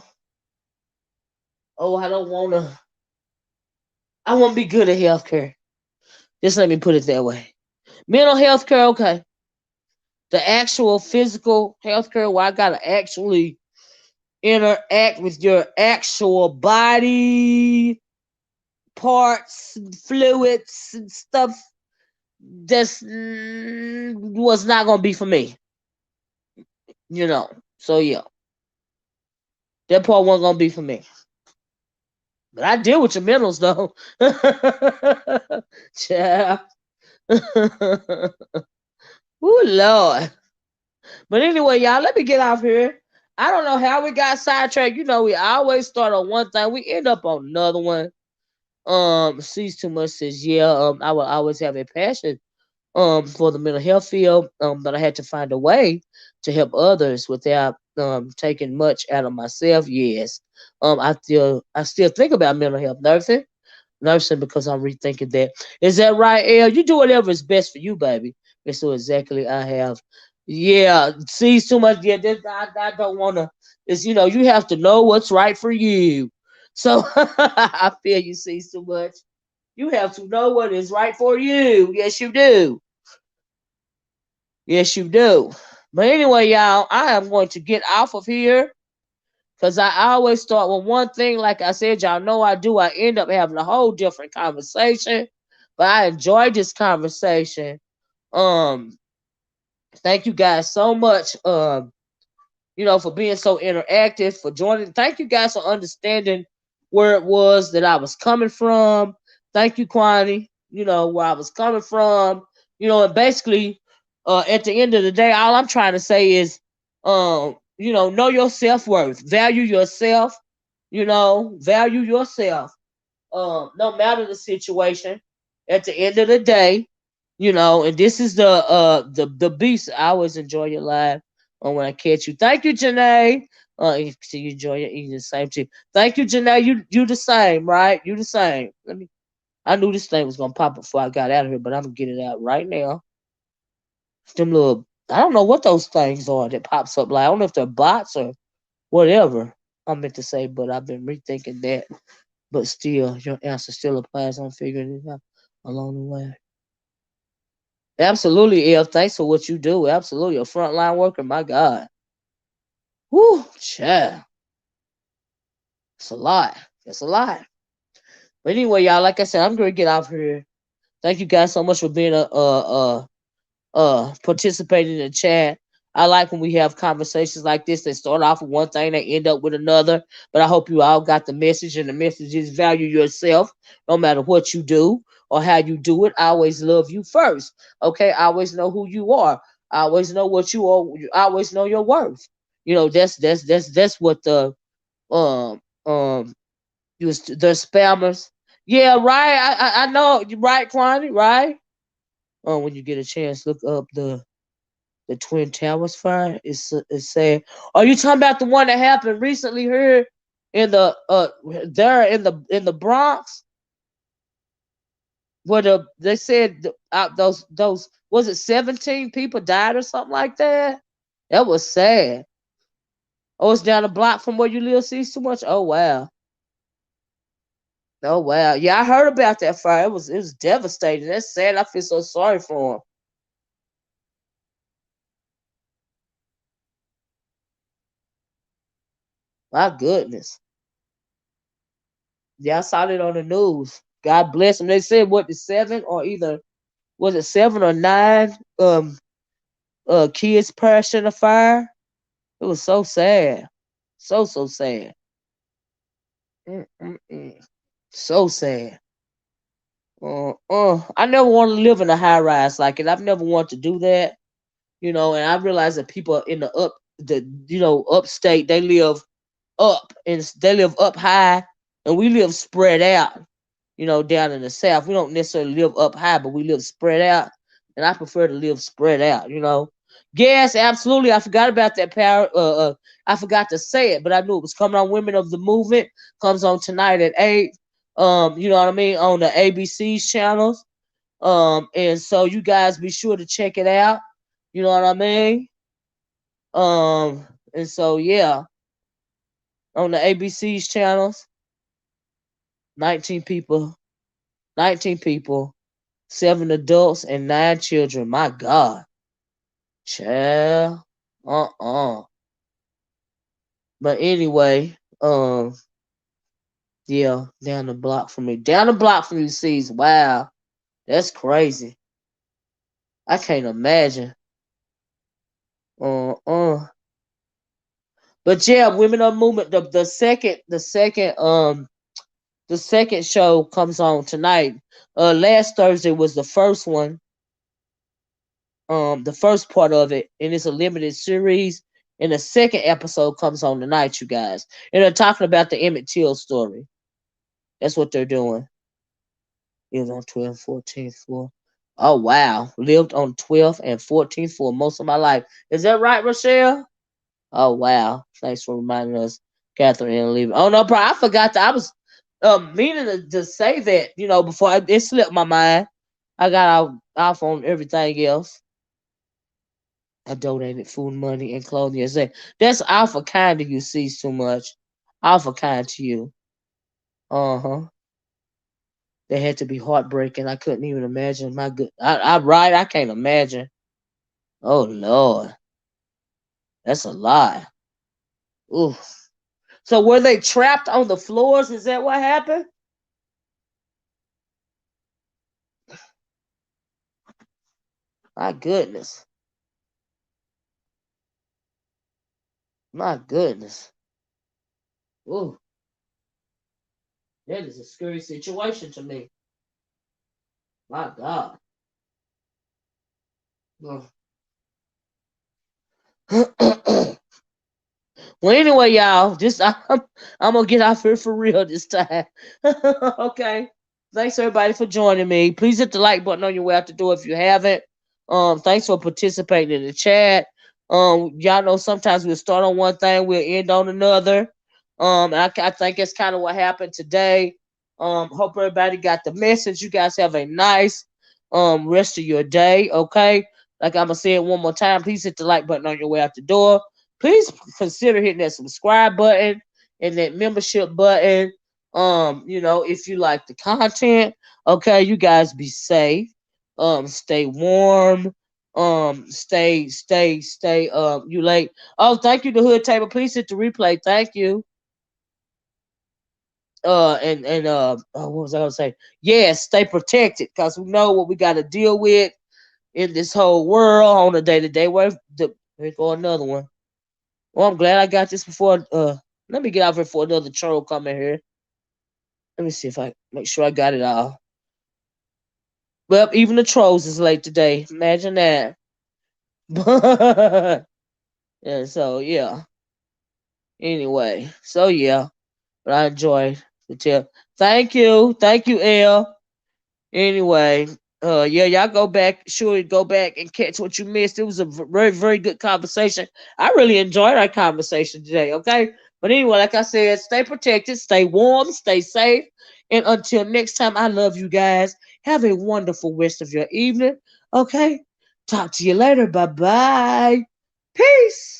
I don't wanna I wanna be good at healthcare. Just let me put it that way. Mental health care, okay. The actual physical health care where I gotta actually interact with your actual body parts and fluids and stuff that's was not gonna be for me. So yeah, that part wasn't gonna be for me. But I deal with your mentals though. Child. Oh Lord. But anyway, y'all, let me get off here. I don't know how we got sidetracked. We always start on one thing. We end up on another one. Sees too much says, yeah, I will always have a passion for the mental health field. But I had to find a way to help others without taking much out of myself. Yes. I still think about mental health nursing. Nursing because I'm rethinking that. Is that right, Elle? You do whatever is best for you, baby. And so exactly I have. Yeah, sees too much. Yeah, I don't want to. It's, you have to know what's right for you. So I feel you sees too much. You have to know what is right for you. Yes, you do. Yes, you do. But anyway, y'all, I am going to get off of here because I always start with one thing. Like I said, y'all know I do. I end up having a whole different conversation. But I enjoyed this conversation. Um, Thank you guys so much. For being so interactive, for joining. Thank you guys for understanding where it was that I was coming from. Thank you, Kwani. Where I was coming from. And basically, at the end of the day, all I'm trying to say is, know your self worth, value yourself. Value yourself. No matter the situation, at the end of the day, and this is the beast. I always enjoy your live when I catch you. Thank you, Janae. You enjoy your eating the same too. Thank you, Janae. You the same, right? You the same. I knew this thing was gonna pop before I got out of here, but I'm gonna get it out right now. Them little, I don't know what those things are that pops up. Like I don't know if they're bots or whatever. I meant to say, but I've been rethinking that. But still, your answer still applies. I'm figuring it out along the way. Absolutely, El. Thanks for what you do. Absolutely. A frontline worker, my God. Whoo, child. It's a lot. It's a lot. But anyway, y'all, like I said, I'm going to get off here. Thank you guys so much for being participating in the chat. I like when we have conversations like this. They start off with one thing, they end up with another. But I hope you all got the message, and the message is value yourself, no matter what you do or how you do it. I always love you first. Okay, I always know who you are. I always know what you are. I always know your worth. That's what the um um the spammers. Yeah, right. I know. Right, Kwani, right? When you get a chance, look up the Twin Towers fire. It's saying, are you talking about the one that happened recently here in the there in the Bronx, where they said those was it 17 people died or something like that? That was sad. Oh, it's down the block from where you live. Sees too much. Oh wow. Oh wow. Yeah, I heard about that fire. It was devastating. That's sad. I feel so sorry for him. My goodness. Yeah, I saw it on the news. God bless them. They said what, the seven or either was it 7 or 9 kids perished in the fire. It was so sad. So sad. Mm-mm-mm. So sad. I never want to live in a high rise like it. I've never wanted to do that. And I realize that people in the upstate, they live up and they live up high, and we live spread out. Down in the south, we don't necessarily live up high, but we live spread out, and I prefer to live spread out. Yes, absolutely. I forgot about that power. I forgot to say it, but I knew it was coming on. Women of the Movement comes on tonight at 8. You know what I mean, on the ABC's channels. And so you guys be sure to check it out. You know what I mean? And so yeah, on the ABC's channels, 19 people, 19 people, 7 adults and 9 children. My God, child. But anyway, yeah, down the block from me. Down the block from you, sees. Wow, that's crazy. I can't imagine. Uh uh. But yeah, Women of Movement. The second show comes on tonight. Last Thursday was the first one. The first part of it, and it's a limited series. And the second episode comes on tonight, you guys. And they're talking about the Emmett Till story. That's what they're doing. He was on 12th, 14th floor. Oh wow. Lived on 12th and 14th floor most of my life. Is that right, Rochelle? Oh wow. Thanks for reminding us, Catherine and Olivia. Oh no, bro. I forgot that I was Meaning to say that, before it slipped my mind, I got off on everything else. I donated food, money, and clothing. That's awful kind of you, see too much. Awful kind to you. Uh-huh. That had to be heartbreaking. I couldn't even imagine. My good, I can't imagine. Oh Lord, that's a lie. Ooh. So were they trapped on the floors? Is that what happened? My goodness. My goodness. Ooh, that is a scary situation to me. My God. Well, anyway, y'all, just I'm gonna get off here for real this time. Okay. Thanks everybody for joining me. Please hit the like button on your way out the door if you haven't. Thanks for participating in the chat. Y'all know sometimes we'll start on one thing, we'll end on another. I think it's kind of what happened today. Hope everybody got the message. You guys have a nice rest of your day. Okay. Like I'm gonna say it one more time. Please hit the like button on your way out the door. Please consider hitting that subscribe button and that membership button. If you like the content, okay, you guys be safe. Stay warm. Stay. You late. Oh, thank you, the hood table. Please hit the replay. Thank you. What was I gonna say? Yes, stay protected because we know what we got to deal with in this whole world on a day to day. Here go another one. Well, I'm glad I got this before. Let me get out here before another troll come in here. Let me see if I make sure I got it all. Well, even the trolls is late today. Imagine that. And so yeah. Anyway, so yeah. But I enjoyed the tip. Thank you, L. Anyway, yeah, y'all go back, sure, go back and catch what you missed. It was a very, very good conversation. I really enjoyed our conversation today, okay? But anyway, like I said, stay protected, stay warm, stay safe. And until next time, I love you guys. Have a wonderful rest of your evening, okay? Talk to you later. Bye bye. Peace.